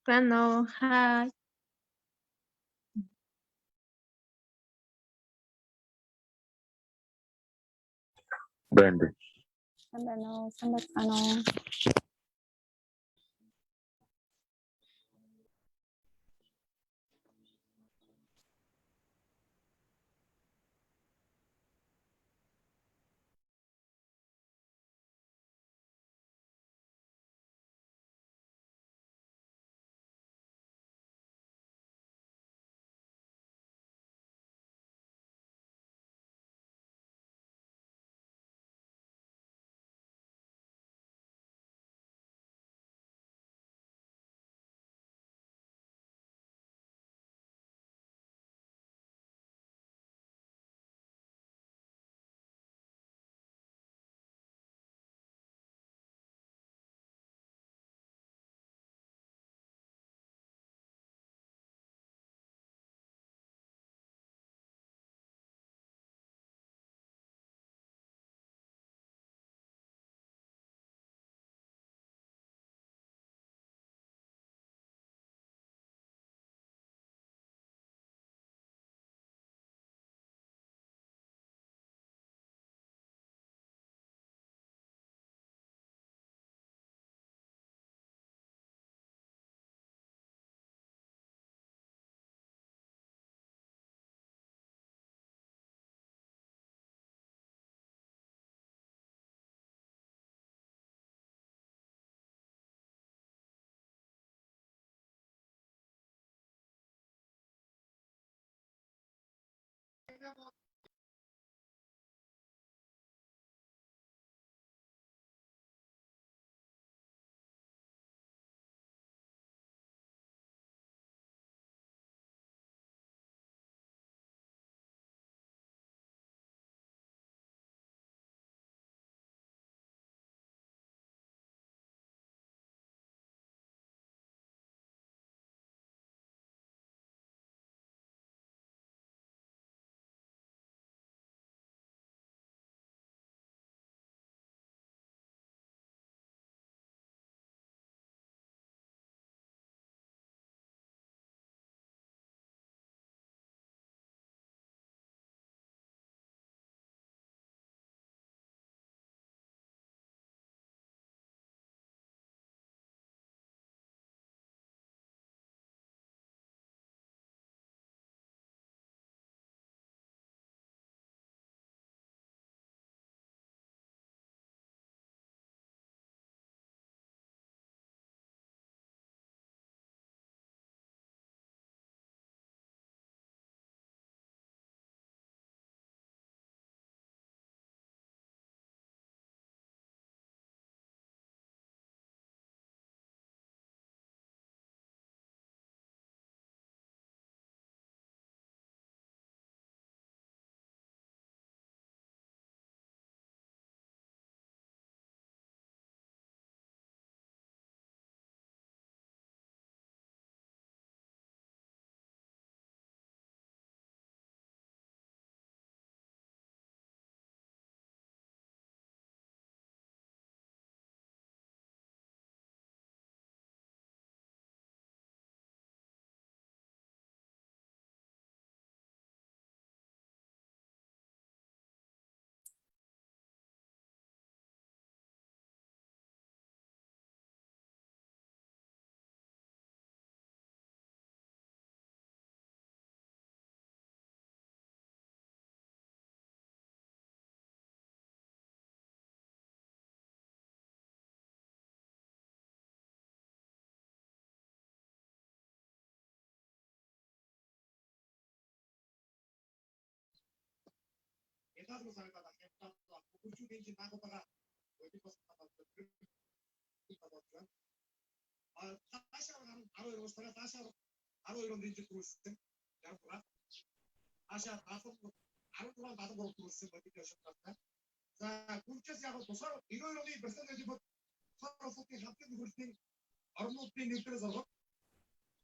Grano, hai. Brandon. Grano, selamat Grano.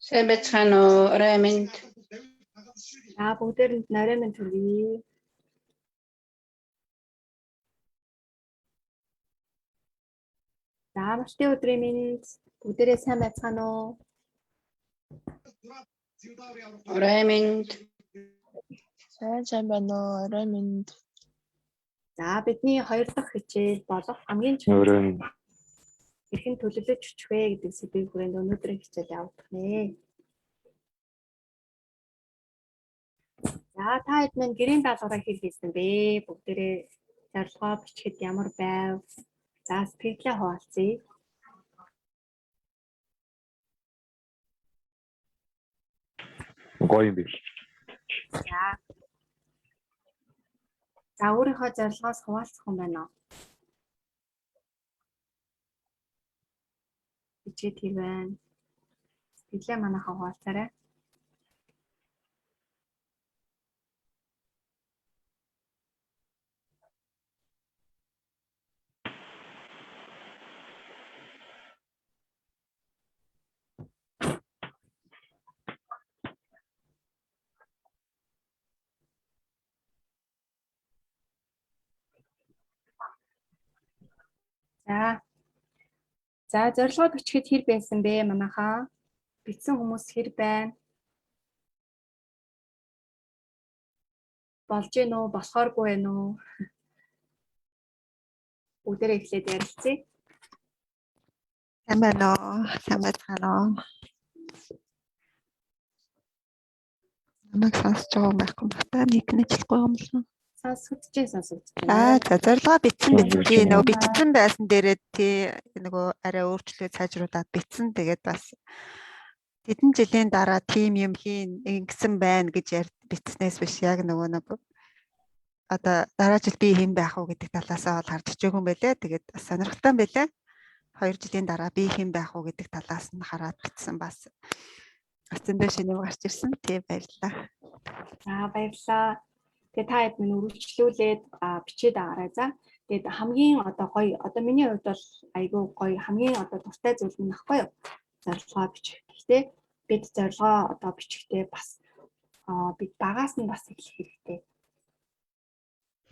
Sebetsano Raymond. За бүгдээр нь нарийн мэнд төргий. За амралтын өдрийн мэнд бүгдээрээ сайн байцгаана уу? Raymond. Сайн байна уу? Raymond. За бидний 2 дахь хичээл болох хамгийн чухал Нөрөн. хэрхэн төлөвлөж өчөх вэ гэдэг сэдвийн хүрээнд өнөөдрийн хичээл явуулах нэ. За та хэд минь гэрийн даалгавраа хэл хийсэн бэ? Бүгдээрээ зорилгоо бичихэд ямар байв? За сэтгэлээ хуваалцъя. Гоё юм биш. За өөрийнхөө зорилгоос хуваалцах юм байна уу? Бичээд хийвэн. Сэтгэлээ манайхаа хуваалцаарай. За зорилгоо бичихэд хэр байсан бэ манайхаа? Бичсэн хүмүүс хэр байна? Болж гин үү? Болохооргүй байна уу? Бүгдээрээ эхлээд ярилцъя. Сайн байна уу? Сайн байна уу? Намайг сонсож байгаа юм байхгүй байна. Нэг нь ажиллахгүй юм л. Сонсогдож За байна. зорилгоо бичсэн Мм, бичсэн. бичсэн Нөгөө юм. бичсэн байсан дээрээ тий нөгөө арай өөрчлөлт сайжруулад бичсэн. Тэгээд бас хэдэн жилийн дараа тим юм хийн ингэсэн байна гэж бичснээс биш яг нөгөө нэг одоо дараа жил би хэн байх уу гэдэг талаасаа бол харж чийгэн байлээ. Тэгээд бас сонирхолтой байлээ. 2 жилийн дараа би хэн байх уу гэдэг талаас нь хараад бичсэн бас. Бас зөндөө шинэ юм гарч ирсэн. Тий баярлалаа. За баярлалаа. Тэгээ та хэд минь үргэлжлүүлээд бичээд агараа за. Тэгээд хамгийн одоо гоё одоо миний хувьд бол айгүй гоё хамгийн одоо дуртай зүйл нь ахгүй юу? Зорилгоо бичих. Гэхдээ бид зорилгоо одоо бичихтэй бас бид багаас нь бас эхлэх хэрэгтэй.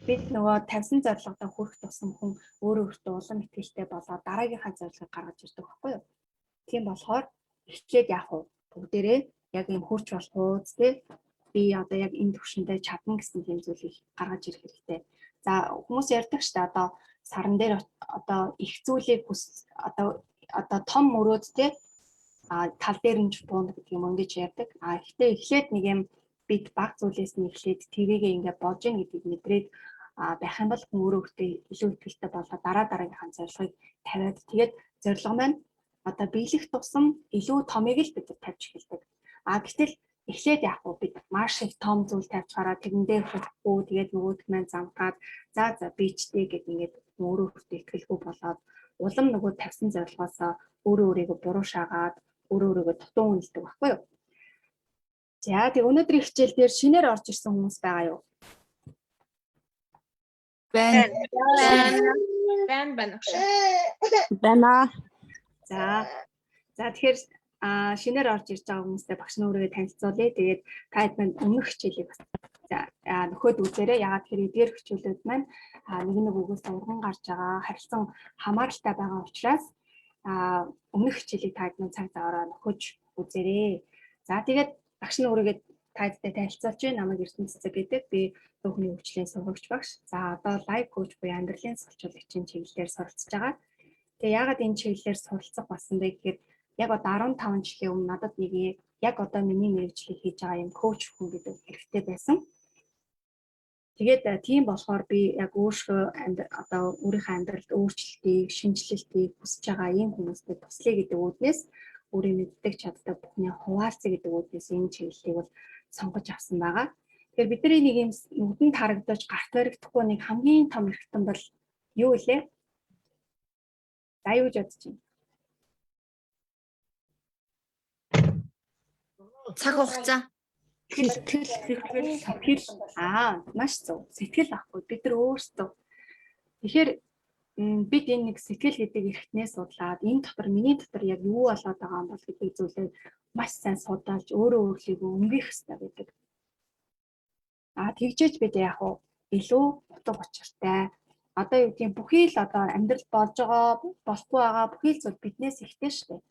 Бид нөгөө тавьсан зорилгодоо хүрэх тусам хүн өөртөө улам итгэлтэй болоод дараагийнхаа зорилгыг гаргаж ирдэг байхгүй юу? Тийм болохоор эхлээд яах вэ? Бүгдээрээ яг юм хурц болох ууз тий би одоо яг энэ төвшөндөө чадна гэсэн тийм зүйлийг гаргаж ирэх хэрэгтэй. За хүмүүс ярьдаг шүү дээ одоо саран дээр одоо их зүйлийг одоо том мөрөөд тий тал дээр нь буун гэдэг юм ингэж ярьдаг. Гэхдээ эхлээд нэг юм бид баг зүйлээс нь эхлээд тэрийгээ ингээд болж ийн гэдгийг мэдрээд байх юм бол хүн өөрөөдөө илүү итгэлтэй болоод дараагийнхаа зорилгыг тавиад тэгээд зорилго маань одоо биелэх тусам илүү томыг л бид тавьж эхэлдэг. Гэтэл эхлээд яг бид маш их том зүйл тавьчихараа тэрэн дээр хүрэхгүй тэгээд нөгөөдг маань замгаад за бичтэй гэдэг ингээд өөрөөдөө итгэлгүй болоод улам нөгөө тавьсан зорилгоосоо өөрийгөө буруу шаагаад өөрийгөө дутуу үнэлдэг байхгүй юу? За тэг өнөөдрийн хичээл дээр шинээр орж ирсэн хүмүүс байгаа юу? Байна. Байна. За тэгэхээр шинээр орж ирж байгаа хүмүүстэй багш нь өөрийгөө танилцуулъя. Тэгээд та хэд маань өмнөх хичээлийг бас нөхөд үзээрэй. Яагаад тэгэхээр эдгээр хичээлүүд маань нэг үгээс урган гарч байгаа харилцан хамааралтай байгаа учраас өмнөх хичээлийг та хэд маань цаг заваараа нөхөж үзээрэй. За тэгээд багш нь өөрийгөө та хэдтэй танилцуулж байна. Намайг Эрдэнэ Цэцэг гэдэг. Би түүхний хөгжлийн сургагч багш. За одоо лайф коуч буюу амьдралын сурчлуулагчийн чиглэлээр суралцж байгаа. Тэгээ яагаад энэ чиглэлээр суралцах болсон бэ гэхээр яг одоо 15 жилийн өмнө надад нэг яг одоо миний мэргэжлийг хийж байгаа юм коуч хүн гэдэг хэрэгтэй байсан. Тэгээд тийм болохоор би яг өөрийнхөө амьдралд өөрчлөлтийг, шинжилэлтийг хүсэж байгаа ийм хүмүүстэй туслая гэдэг үүднээс өөрийн мэддэг чаддаг бүхний хуваалцъя гэдэг үүднээс энэ чиглэлийг бол сонгож авсан байгаа. Тэгэхээр бидний нэг юм нүдэнд харагдаж гарт баригдахгүй нэг хамгийн том эрхтэн бол юу вэ? За юу гэж бодож байна? Цаг хугацаа. Сэтгэл маш зөв. Сэтгэл ахгүй бид нар өөрсдөө. Тэгэхээр бид энэ нэг сэтгэл гэдэг эрхтнээс судлаад энэ дотор миний дотор яг юу болоод байгаа юм бол гэдэг зүйлээ маш сайн судалж өөрийгөө өнгөх хэрэгтэй байдаг. Тэгжээж бид яг илүү утга учиртай. Одоо юу гэдгийг бүхий л одоо амьдрал болж байгаа, болохгүй байгаа бүхий л зүйл биднээс ихтэй шүү дээ.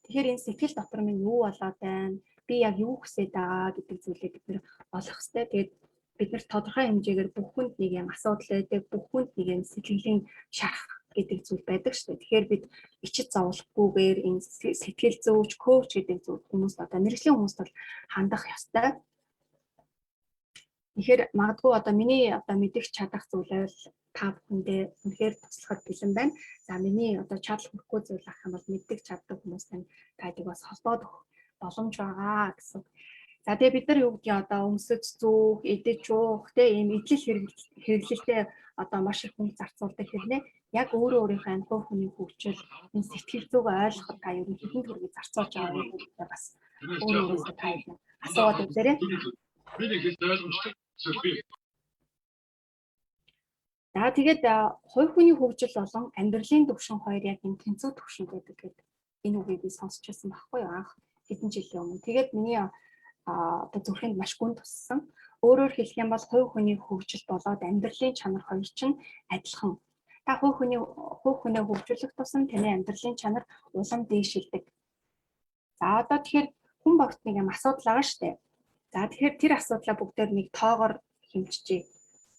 Тэгэхээр энэ сэтгэл дотор минь юу болоод байна? Би яг юу хүсэж байгаа гэдэг зүйлээ бид нэр олох хэрэгтэй. Тэгээд бид нар тодорхой хэмжээгээр бүх хүнд нэг юм асуудал байдаг, бүх хүнд нэг юм сэтгэлийн шарах гэдэг зүйл байдаг шүү дээ. Тэгэхээр бид ичид зовлохгүйгээр энэ сэтгэл зүйч, коуч гэдэг зүйл хүмүүст одоо мэрэгжлийн хүмүүст бол хандах ёстой. Тэгэхээр магадгүй одоо миний одоо мэдих чадах зүйлээ та бүхэндээ үнэхээр туслахад бэлэн байна. За миний одоо чадал хүрэхгүй зүйл ах юм бол мэддэг чаддаг хүмүүстэй тайдаг бас холбоод өгөх боломж байгаа гэсэн. За тэгээ бид нар юу гэдгийг одоо өмсөж зүүх, идэж уух те ийм идэл хэрэглэлтэй одоо маш их хүн зарцуулдаг хэрнээ яг өөрийнхөө энэ хувь хүний хөгжил энэ сэтгэл зүг ойлгоход та ер нь хэдэн төгрөгийг зарцуулж байгаа гэдэгт бас өөрөөсөө та асууад үзээрэй. За тэгээд хувь хүний хөгжил болон амьдралын түвшин хоёр яг энэ тэнцүү түвшин гэдэг гэдэг энэ үгийг би сонсч байсан байхгүй юу анх хэдэн жилийн өмнө. Тэгээд миний одоо зүрхэнд маш гүн туссан. Өөрөөр хэлэх юм бол хувь хүний хөгжил болоод амьдралын чанар хоёр чинь адилхан. Та хувь хүнээ хөгжүүлэх тусам таны амьдралын чанар улам дээшилдэг. За одоо тэгэхээр хүн багт нэг юм асуудал байгаа шүү дээ. За тэгэхээр тэр асуудлаа бүгдээр нэг тоогоор хэмжижээ.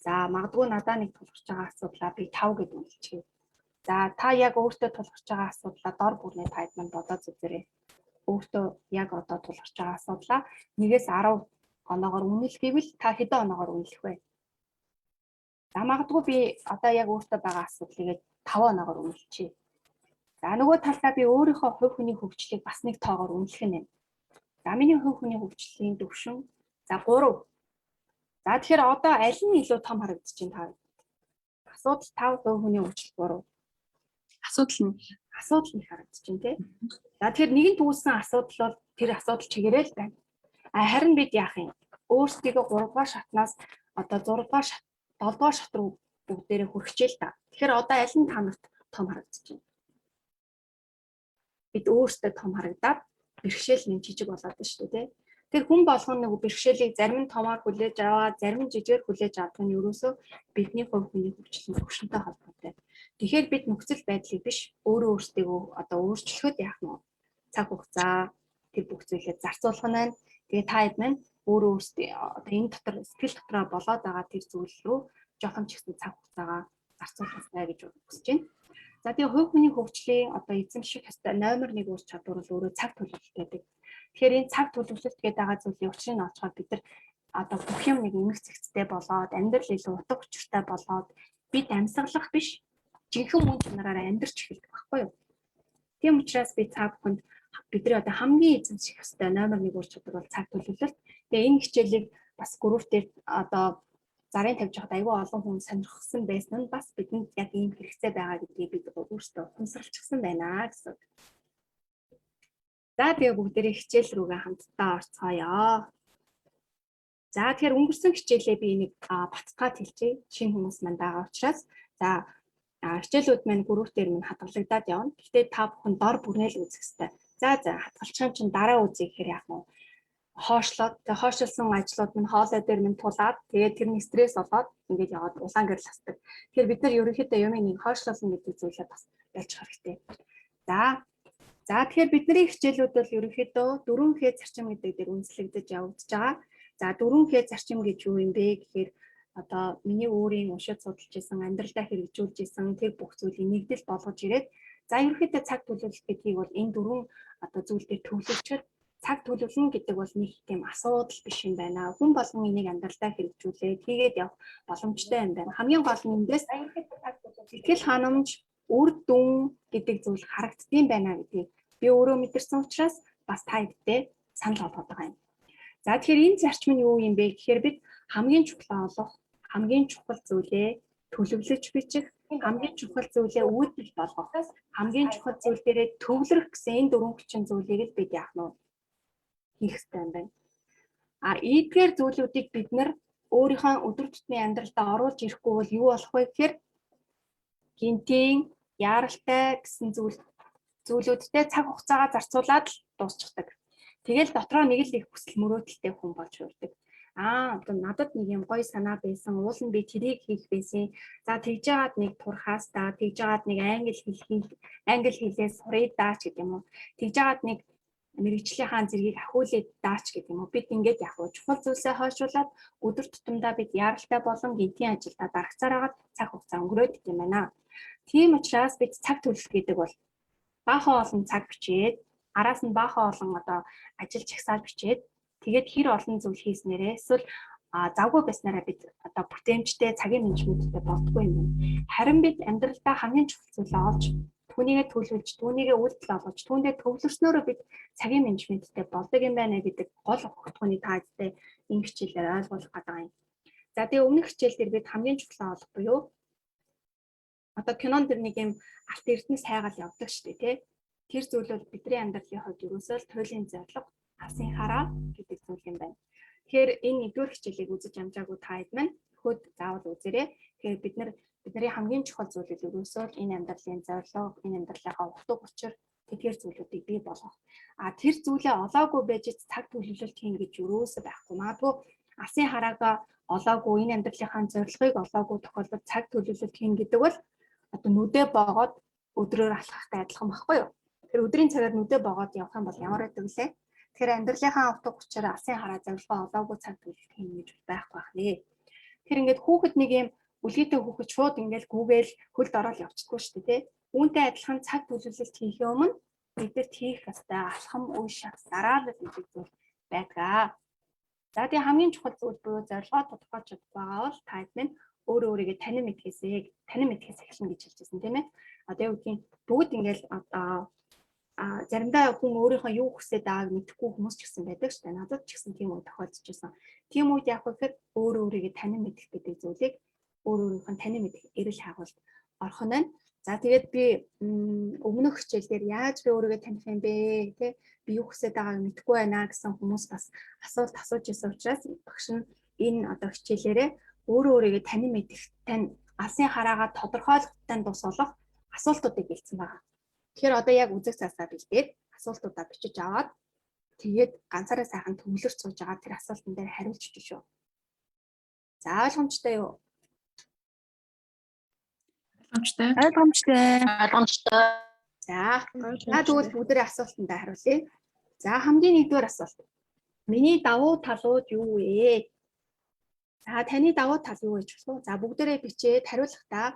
За магадгүй надад нэг тулгарч байгаа асуудлаа би 5 гэж үнэлчихье. За та яг өөртөө тулгарч байгаа асуудлаа дор бүрнээ таад мань бодоод үзээрэй. Өөртөө яг одоо тулгарч байгаа асуудлаа 1-10 оноогоор үнэлэх гэвэл та хэдэн оноогоор үнэлэх вэ? За магадгүй би одоо яг өөртөө байгаа асуудлыг 5 оноогоор үнэлчихье. За нөгөө талдаа би өөрийнхөө хувь хүний хөгжлийг бас нэг тоогоор үнэлэх нь. За миний хувь хүний хөгжлийн түвшин за 3. За тэгэхээр одоо аль нь илүү том харагдаж байна та? Асуудал 5, хувь хүний хөгжил 3. Асуудал нь харагдаж байна тий. За тэгэхээр нэгэн түүсэн асуудал бол тэр асуудал чигээрээ л байна. Харин бид яах юм? Өөрсдийгөө 3 дугаар шатнаас одоо 6 дугаар шат 7 дугаар шат руу бүгдээрээ хүрчихээ л та. Тэгэхээр одоо аль нь та нарт том харагдаж байна? Бид өөрсдөө том харагдаад бэрхшээл нь жижиг болоод байна шүү дээ. Тэр хүн болгоно нэг бэрхшээлийг зарим нь томоор хүлээж аваад зарим нь жижигээр хүлээж авдаг нь ерөөсөө бидний хувь хүний хөгжлийн төвшөнтэй холбоотой. Тэгэхээр бид нөхцөл байдлыг биш өөрөө өөрсдийгөө одоо өөрчлөхөд яах нь цаг хугацаа тэр бүх зүйлээ зарцуулах нь байна. Тэгээ та хэд маань өөрөө өөрсдөө одоо энэ дотор сэтгэл дотроо болоод байгаа тэр зүйл рүү жоохон ч ихсэн цаг хугацаагаа зарцуулах хэрэгтэй гэж үзэж байна. За тэгээ хувь хүний хөгжлийн одоо эзэмших ёстой номер 1 ур чадвар бол өөрөө цаг төлөвлөлт гэдэг. Тэгэхээр энэ цаг төлөвлөлт гэдэг байгаа зүйлийн учрыг нь олцоход бид нар одоо бүх юм нэг эмх зэгцтэй болоод амьдрал илүү утга учиртай болоод бид амьсгалах биш жинхэнэ мөн чанараараа амьдарч эхэлдэг байхгүй юу? Тийм учраас би цаг бүхэнд бидний одоо хамгийн эзэмших ёстой номер 1 ур чадвар бол цаг төлөвлөлт. Тэгээ энэ хичээлийг бас групп дээр одоо зарын тавьж байхад аюул олон хүн сонирхсан байсан нь бас бидэнд яг ийм хэрэгцээ байгаа гэдгийг бид өөрсдөө ухамсарлчихсан байна гэсэн. За тэгээ бүгдээрээ хичээл рүүгээ хамтдаа орцгоё. За тэгэхээр өнгөрсөн хичээлээ би нэг бацгаад хэлчихье. Шинэ хүмүүс манд байгаа учраас за хичээлүүд маань групп дээр минь хадгалагдаад явна. Гэхдээ та бүхэн дор бүрнээ л үзэх хэрэгтэй. За хадгалчихсан чинь дараа үзье гэхээр яах вэ? Хоошлоод тэгээ хоошлсон ажлууд минь хоолой дээр минь тулаад тэгээд тэрний стресс болоод ингээд яваад улаан гэрэл хасдаг. Тэгэхээр бид нар ерөнхийдөө юм нэг хоошлуулсан гэдэг зүйлээ бас ялж хэрэгтэй. За тэгэхээр бидний хичээлүүд бол ерөнхийдөө 4Х зарчим гэдэг дээр үндэслэгдэж явагдаж байгаа. За 4Х зарчим гэж юу юм бэ гэхээр одоо миний өөрийн уншиж судалж исэн амьдралдаа хэрэгжүүлж исэн тэр бүх зүйлийг нэгдэл болгож ирээд за ерөнхийдөө цаг төлөвлөлт гэдгийг бол энэ 4 одоо зүйл дээр төвлөрчөд цаг төлөвлөн гэдэг бол нэг тийм асуудал биш юм байна. Хүн болгон энийг амьдралдаа хэрэгжүүлээд хийгээд явах боломжтой юм байна. Хамгийн гол нь эндээс сэтгэл ханамж, үр дүн гэдэг зүйл харагддсан байна гэдгийг би өөрөө мэдэрсэн учраас бас та хэдтэй санал болгоод байгаа юм. За тэгэхээр энэ зарчим нь юу юм бэ гэхээр бид хамгийн чухал олох, хамгийн чухал зүйлээ төлөвлөж бичих, хамгийн чухал зүйлээ үүдэл болгох, хамгийн чухал зүйл дээрээ төвлөрөх гэсэн энэ 4 хүчин зүйлийг л бид яах нь хийх хэрэгтэй юм байна. Эдгээр зүйлүүдийг бид нар өөрийнхөө өдөр тутмын амьдралдаа оруулж ирэхгүй бол юу болох вэ гэхээр гинтийн, яаралтай гэсэн зүйлүүдтэй цаг хугацаагаа зарцуулаад л дуусчихдаг. Тэгэл дотроо нэг л их хүсэл мөрөөдөлтэй хүн болж үрдэг. Одоо надад нэг юм гоё санаа байсан. Уул нь би тэрийг хийх байсан. За тэгж жагаад нэг турхаас та тэгж жагаад нэг англи хэлээ сурыг даач гэдэг юм уу. Тэгж жагаад нэг мэрэгжлийнхаа зэргийг ахиулээд даач гэдэг юм уу. Бид ингээд яг чухал зүйлсээ хойшлуулад өдөр тутамдаа бид яаралтай болон гинтийн ажилдаа дарагцаараад цаг хугацаа өнгөрөөд идэв юм байна. Тийм учраас бид цаг төлөх гэдэг бол баахан олон цаг бичээд араас нь баахан олон одоо ажил чагсаал бичээд тэгээд хэр олон зүйл хийснээрээ эсвэл завгүй байснараа бид одоо бүтээмжтэй цагийн менежменттэй болдгоо юм. Харин бид амьдралдаа хамгийн чухал зүйлээ олж түүнийгээ төлөвлөж, түүнийгээ үйлдэл олгож, түүндээ төвлөрснөөрөө бид цагийн менежменттэй болдог юм байна гэдэг гол огтхооны таадтай энэ хичээлээр ойлгуулах гэдэг юм. За тэгээ өмнөх хичээл дээр бид хамгийн чухал олох буюу одоо кинон дэр нэг юм арт эрдэнэс хайгаал явдаг шүү дээ, тий. Тэр зүйл бол бидний амьдралын хувьд ерөөсөө л туйлын зорилго асын хараа гэдэг зүйл юм байна. Тэгэхээр энэ нэгдүгээр хичээлийг үзэж амжаагүй та хэд маань хөөд заавал үзээрэй. Тэгэхээр бидний хамгийн чухал зүйлүүд ерөөсөө энэ амьдралын зорилго, энэ амьдралынхаа утга учир тэдгээр зүйлүүдийг бий болгох. Тэр зүйлээ олоогүй байж цаг төлөвлөлт хийн гэж ерөөсөө байхгүй. Магадгүй асын хараага олоогүй, энэ амьдралынхаа зорилгыг олоогүй тохиолдолд цаг төлөвлөлт хийн гэдэг бол одоо нүдэ боогоод өдрөөр алхахтай адилхан байхгүй юу? Тэр өдрийн цагаар нүдэ боогоод явах юм бол ямар байдаг лээ? Тэгэхээр амьдралынхаа утга учир асын хараа зорилгоо олоогүй цаг төлөвлөлт хийн гэж байхгүй байх нэ. Тэр ингээд хүүхэд нэг юм үлгээтэй хүүхэд шууд ингээд гүүгээл хөлд ороод явчихдаггүй шүү дээ, тий. Үүнтэй адилхан цаг төлөвлөлт хийхээ өмнө бидэрт хийх ёстой алхам үе шат дараалал гэдэг зүйл байдаг. За тэгээ хамгийн чухал зүйл буюу зорилгоо тодорхойлж байгаа бол та хэд минь өөрийгөө танин мэдхээс эхэлнэ гэж хэлжсэн тийм ээ. Одоо юу гэдгийг бүгд ингээд заримдаа хүн өөрийнхөө юу хүсэж байгааг мэдэхгүй хүмүүс ч гэсэн байдаг шүү дээ. Надад ч гэсэн тийм үе тохиолдож байсан. Тийм үед яг гэхээр өөрийгөө танин мэдэх гэдэг зүйлийг өөрийнхөө танин мэдэх эрэл хаагуулд орох нь байна. За тэгээд би өмнөх хичээлээр яаж би өөрийгөө таних юм бэ те би юу хүсэж байгааг мэдэхгүй байна гэсэн хүмүүс бас асуулт асууж байсан учраас багш нь энэ одоо хичээлээрээ өөрийгөө танин мэдэх тань асын хараагаа тодорхойлохтой тус болох асуултуудыг бэлдсэн байна. Тэгэхээр одоо яг үзэг цаасаа бэлдээд асуултуудаа бичиж аваад тэгээд ганцаараа сайхан төвлөрч сууж байгаа тэр асуултан дээр хариулж өгч шүү. За ойлгомжтой юу? Ойлгомжтой. За тэгвэл бүгдээ асуултандаа хариулъя. За хамгийн нэгдүгээр асуулт. Миний давуу талууд юу вэ? За таны давуу тал юу гэж болох вэ? За бүгдээрээ бичээд хариулахдаа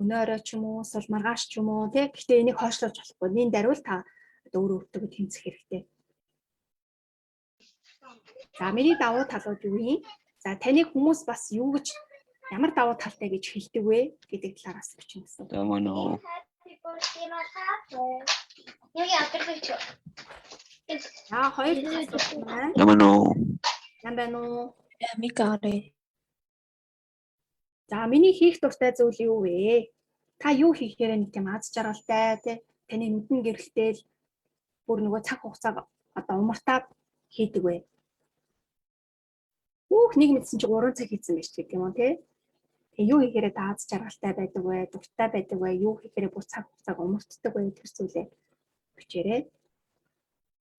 өнөөрөө ч юм уу, эсвэл маргааш ч юм уу, тий. Гэхдээ энийг хойшлуулж болохгүй. Миний даруул та өөрөө өөртөө тэмцэх хэрэгтэй. За миний давуу талууд юу юм? За таны хүмүүс бас юу гэж ямар давуу талтай гэж хэлдэг вэ гэдэг талаараас бичин гэсэн. Ямано. Хоёр асуулт байна. Ямано. Ямбано. Микаре. За миний хийх дуртай зүйл юу вэ? Та юу хийхээр нэг тийм аз жаргалтай тий таны нүдэн гэрэлтэл бүр нөгөө цаг хугацааг одоо умартаад хийдэг вэ? Нэг мэдсэн чи 3 цаг хийсэн байж гэх юм уу тий? Тэгээ юу хийхээр та аз жаргалтай байдаг вэ? Дуртай байдаг вэ? Юу хийхээр бүр цаг хугацааг умартдаг вэ? Тэр зүйлээ бичээрэй.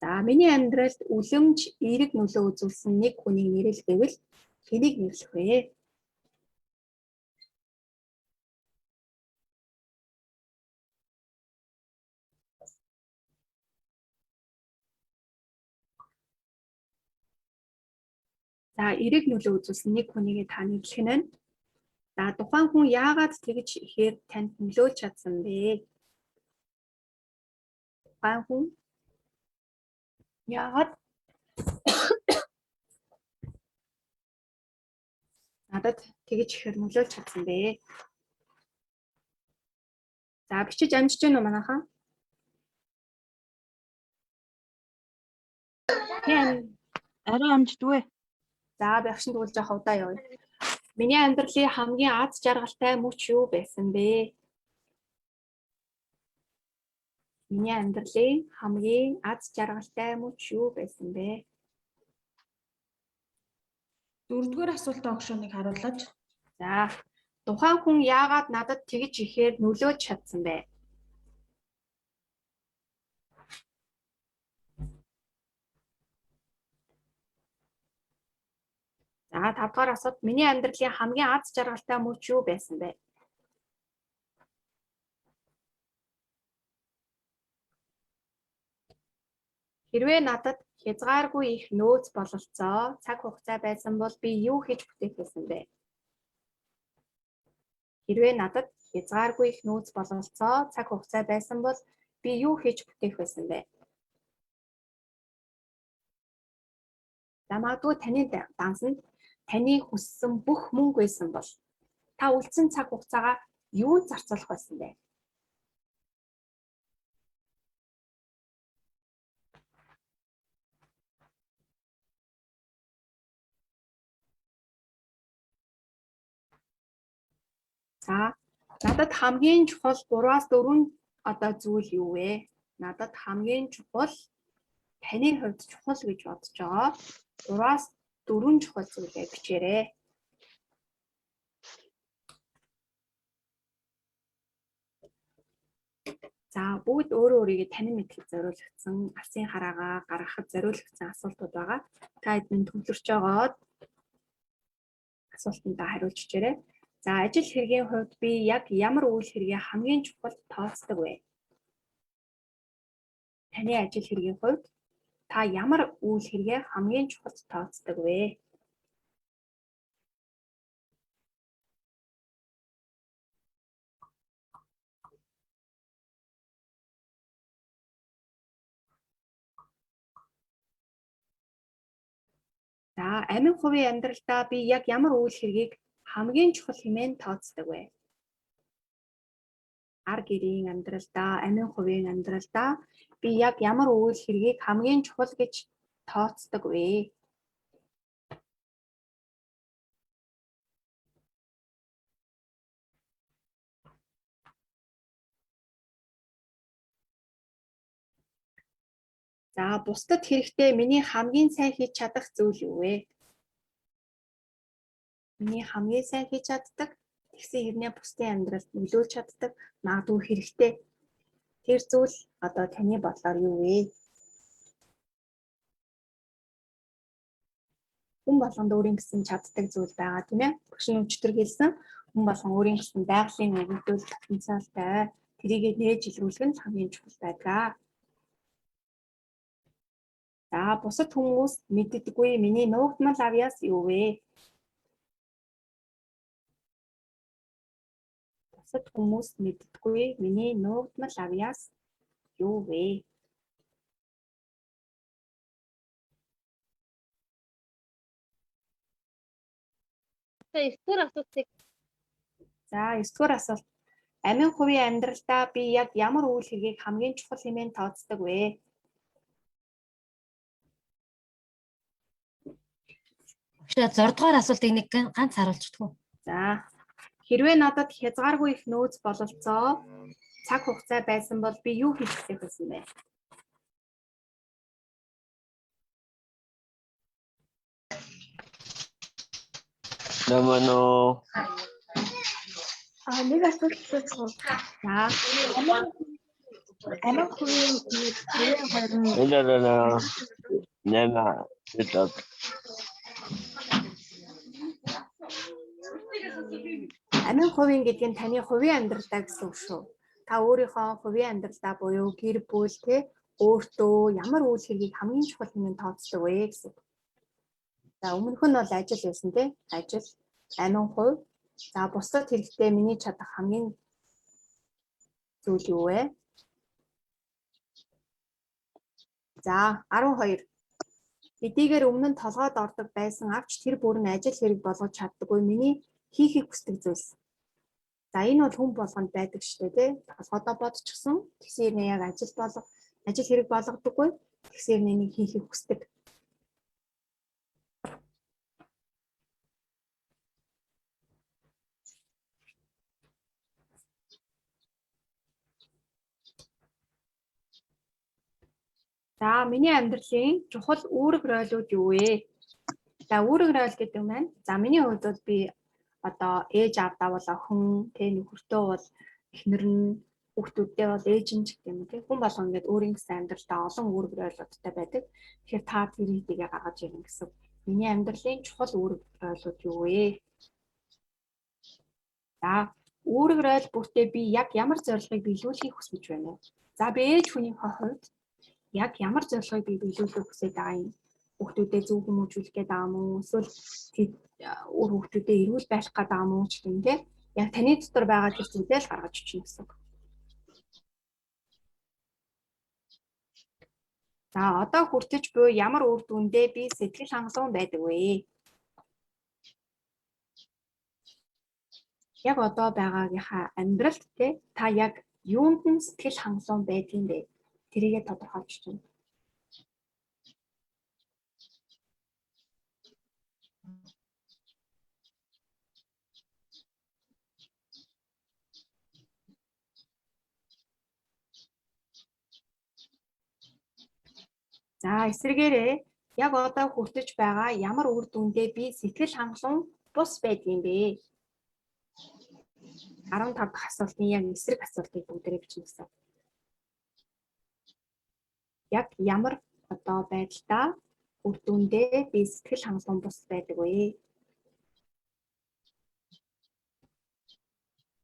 За миний амьдралд үлэмж эерэг нөлөө үзүүлсэн нэг хүнийг нэрлэх гэвэл хэнийг нэрлэх вэ? За эерэг нөлөө үзүүлсэн нэг хүнийг та нэрлэх нь байна. За тухайн хүн яагаад тэгж ихээр танд нөлөөлж чадсан бэ? Тухайн хүн яагаад надад тэгж ихээр нөлөөлж чадсан бэ? За бичиж амжиж гэнэ үү манайхаа? Арай амждгүй. За багш нь тэгвэл жоох удаа явъя. Миний амьдралын хамгийн аз жаргалтай мөч юу байсан бэ? Миний амьдралын хамгийн аз жаргалтай мөч юу байсан бэ? Дөрөвдүгээр асуултаа огшооныг харуулж. За тухайн хүн яагаад надад тэгж ихээр нөлөөж чадсан бэ? За 5 дугаар асуулт. Миний амьдралын хамгийн аз жаргалтай мөч юу байсан бэ? Хэрвээ надад хязгааргүй их нөөц бололцоо цаг хугацаа байсан бол би юу хийж бүтээх байсан бэ? Хэрвээ надад хязгааргүй их нөөц бололцоо цаг хугацаа байсан бол би юу хийж бүтээх байсан бэ? За магадгүй таны дансанд таны хүссэн бүх мөнгө байсан бол та үлдсэн цаг хугацаагаа юунд зарцуулах байсан бэ? За надад хамгийн чухал 3-аас 4 одоо зүйл юу вэ? Надад хамгийн чухал таны хувьд чухал гэж бодож байгаа 3-аас 4 чухал зүйлээ бичээрэй. За бүгд өөрөө өөрийгөө танин мэдэхэд зориулагдсан алсын хараагаа гаргахад зориулагдсан асуултууд байгаа. Та эдгээр төвлөрч байгаад асуултандаа хариулж чирээ. За ажил хэргийн хувьд би яг ямар үйл хэргийг хамгийн чухал тооцдог вэ? Таны ажил хэргийн хувьд та ямар үйл хэргийг хамгийн чухал тооцдог вэ? За амин хувийн амьдралдаа би яг ямар үйл хэргийг хамгийн чухал хэмээн тооцдог вэ? Ар гэрийн амьдралдаа, амин хувийн амьдралдаа би яг ямар үйл хэргийг хамгийн чухал гэж тооцдог вэ? За бусдад хэрэгтэй миний хамгийн сайн хийж чадах зүйл юу вэ? Миний хамгийн сайн хийж чаддаг тэгсэн хэрнээ бусдын амьдралд нөлөөлж чаддаг магадгүй хэрэгтэй тэр зүйл одоо таны бодлоор юу вэ? Хүн болгонд өөрийн гэсэн чаддаг зүйл байгаа тийм ээ. Багш нь өчтөр хэлсэн хүн болгон өөрийн гэсэн байгалийн нэгдэл потенциалтай тэрийг нээж илрүүлэх нь хамгийн чухал байдаг. За бусад хүмүүс мэддэггүй миний нуугдмал авьяас юу вэ? Бусад хүмүүс мэддэггүй миний нуугдмал авьяас юу вэ? Эсвэр асуултыг За 9-р асуулт. Амин хувийн амьдралдаа би яг ямар үйл хэргийг хамгийн чухал хэмээн тооцдог вэ? багш 6 дугаар асуултыг нэг ганц харуулчихдаг уу? За хэрвээ надад хязгааргүй их нөөц бололцоо цаг хугацаа байсан бол би юу хийж хүсэх байсан бэ? Намано. Нэг асуулт байна. За Амин хувийн харин Элэрэнэ. Нэна. Тэтэд. амин хувийн гэдэг нь таны хувийн амьдралдаа гэсэн үг шүү. Та өөрийнхөө хувийн амьдралдаа буюу гэр бүл те өөртөө ямар үйл хэргийг хамгийн чухал хэмээн тооцдог вэ гэсэн. За өмнөх нь бол ажил байсан те. Ажил, амин хувь. За бусдад хэрэгтэй миний чадах хамгийн зүйл юу вэ? За 12. Эдийгээр өмнө нь толгойд ордог байсан авч тэр бүр нь ажил хэрэг болгож чаддаггүй миний хийхийг хүсдэг зүйлс. За энэ бол хүн болгонд байдаг шүү дээ тий. Толгойдоо бодчихсон. Тэгсэн хэрнээ яг ажил хэрэг болгодоггүй. Тэгсэн хэрнээ нэг хийхийг хүсдэг. За миний амьдралын чухал үүрэг ройлууд юу вэ? За үүрэг ройл гэдэг нь маань за миний хувьд бол би одоо ээж аавдаа бол охин, тэ нөхөртөө бол эхнэр нь, хүүхдүүдтэй бол ээж нь ч гэх юм те. Хүн болгон ингээд өөрийн гэсэн амьдралдаа олон үүрэг ройлуудтай байдаг. Тэгэхээр та тэр хэдийгээ гаргаж ирнэ гэсэн. Миний амьдралын чухал үүрэг ойлголт юу вэ? За, үүрэг ойлголттой би яг ямар зорилгыг биелүүлэхийг хүсэж байна вэ? За, би ээж хүний хувьд яг ямар зорилгыг би биелүүлэхийг хүсэж байгаа юм? Хүүхдүүдэд зөв хүмүүжүүлэх гээд байгаа мó? Эсвэл өөр хүүхдүүдэд эрүүл байх гээд байгаа мó ч юм те? Яг таны дотор байгаа тэр зүйлээ л гаргаж өчнө гэсэн. За, одоо хүртэж буй ямар үр дүндээ би сэтгэл хангалуун байдаг вэ? Яг одоо байгаагийнхаа амьдралд те та яг юунд нь сэтгэл хангалуун байдгийг бэ? Тэрийгэ тодорхойлж чинь. За, эсвэргээрээ яг одоо хүртэж байгаа ямар үр дүндээ би сэтгэл хангалуун бус байдгийг бэ? 15 дахь асуултын яг эсрэг асуултыг бүгдээрээ бичнэ. Яг ямар одоо байдлаа үр дүндээ би сэтгэл хангалуун бус байдаг вэ?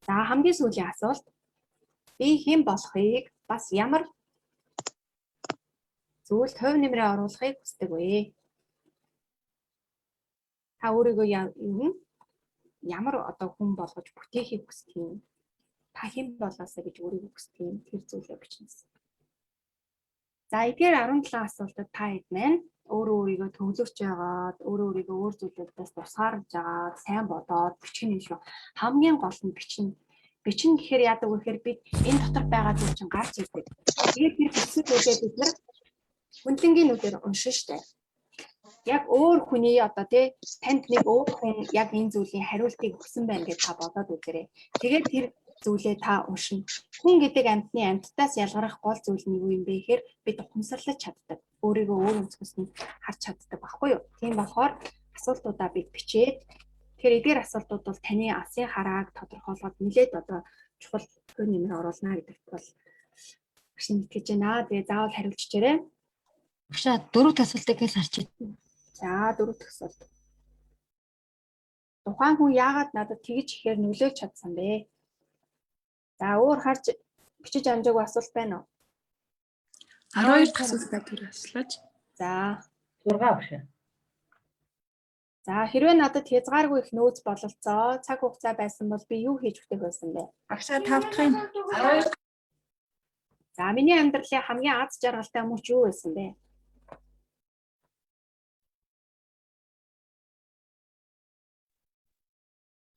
За, хамгийн сүүлийн асуулт. Би хэн болохыг бас ямар зүйлд хувь нэмрээ оруулахыг хүсдэг вэ? Та өөрийгөө ямар одоо хүн болгож бүтээхийг хүсдэг юм? Та хэн болоосаа гэж өөрийгөө хүсдэг юм? Тэр зүйлээ бичнэ. За, эдгээр 17 асуултад та хэд маань өөрийгөө төвлөрч байгаад, өөрийгөө өөр зүйлүүдээс тусгаарж байгаад, сайн бодоод бичих юм шүү. Хамгийн гол нь бичнэ. Бичнэ гэхээр яадаг вэ гэхээр бид энэ дотор байгаа зүйл чинь гарч ирдэг. Тэгээд тэр бичсэн зүйлээ бид нар хүндлэнгийн нүдээр уншин штэ. Яг өөр хүний одоо танд нэг өөр хүн яг энэ зүйлийн хариултыг өгсөн байна гэж та бодоод үзээрэй. Тэгээд тэр зүйлээ та уншина. Хүн гэдэг амьтны амьтдаас ялгарах гол зүйл нь юу юм бэ гэхээр бид ухамсарлаж чаддаг. Өөрийгөө өөр өнцгөөс нь харж чаддаг баггүй юу? Тийм болохоор асуултуудаа бид бичээд тэгэхээр эдгээр асуултууд бол таны алсын харааг тодорхойлоход нэлээд одоо чухал хувь нэмэр оруулна гэдэгт бол шинэ итгэж байна. Тэгээ заавал хариулж чирээ. Багшаа 4 асуултыг л харчих. За 4 дахь асуулт. Тухайн хүн яагаад надад тэгж ихээр нөлөөлж чадсан бэ? За өөр харж бичиж амжаагүй асуулт байна уу? 12 дахь асуултаа түр асуулж. За 6 багшаа. За хэрвээ надад хязгааргүй их нөөц бололцоо, цаг хугацаа байсан бол би юу хийж өгөх байсан бэ? Багшаа 5 дахь юм. За миний амьдралын хамгийн аз жаргалтай мөч юу байсан бэ?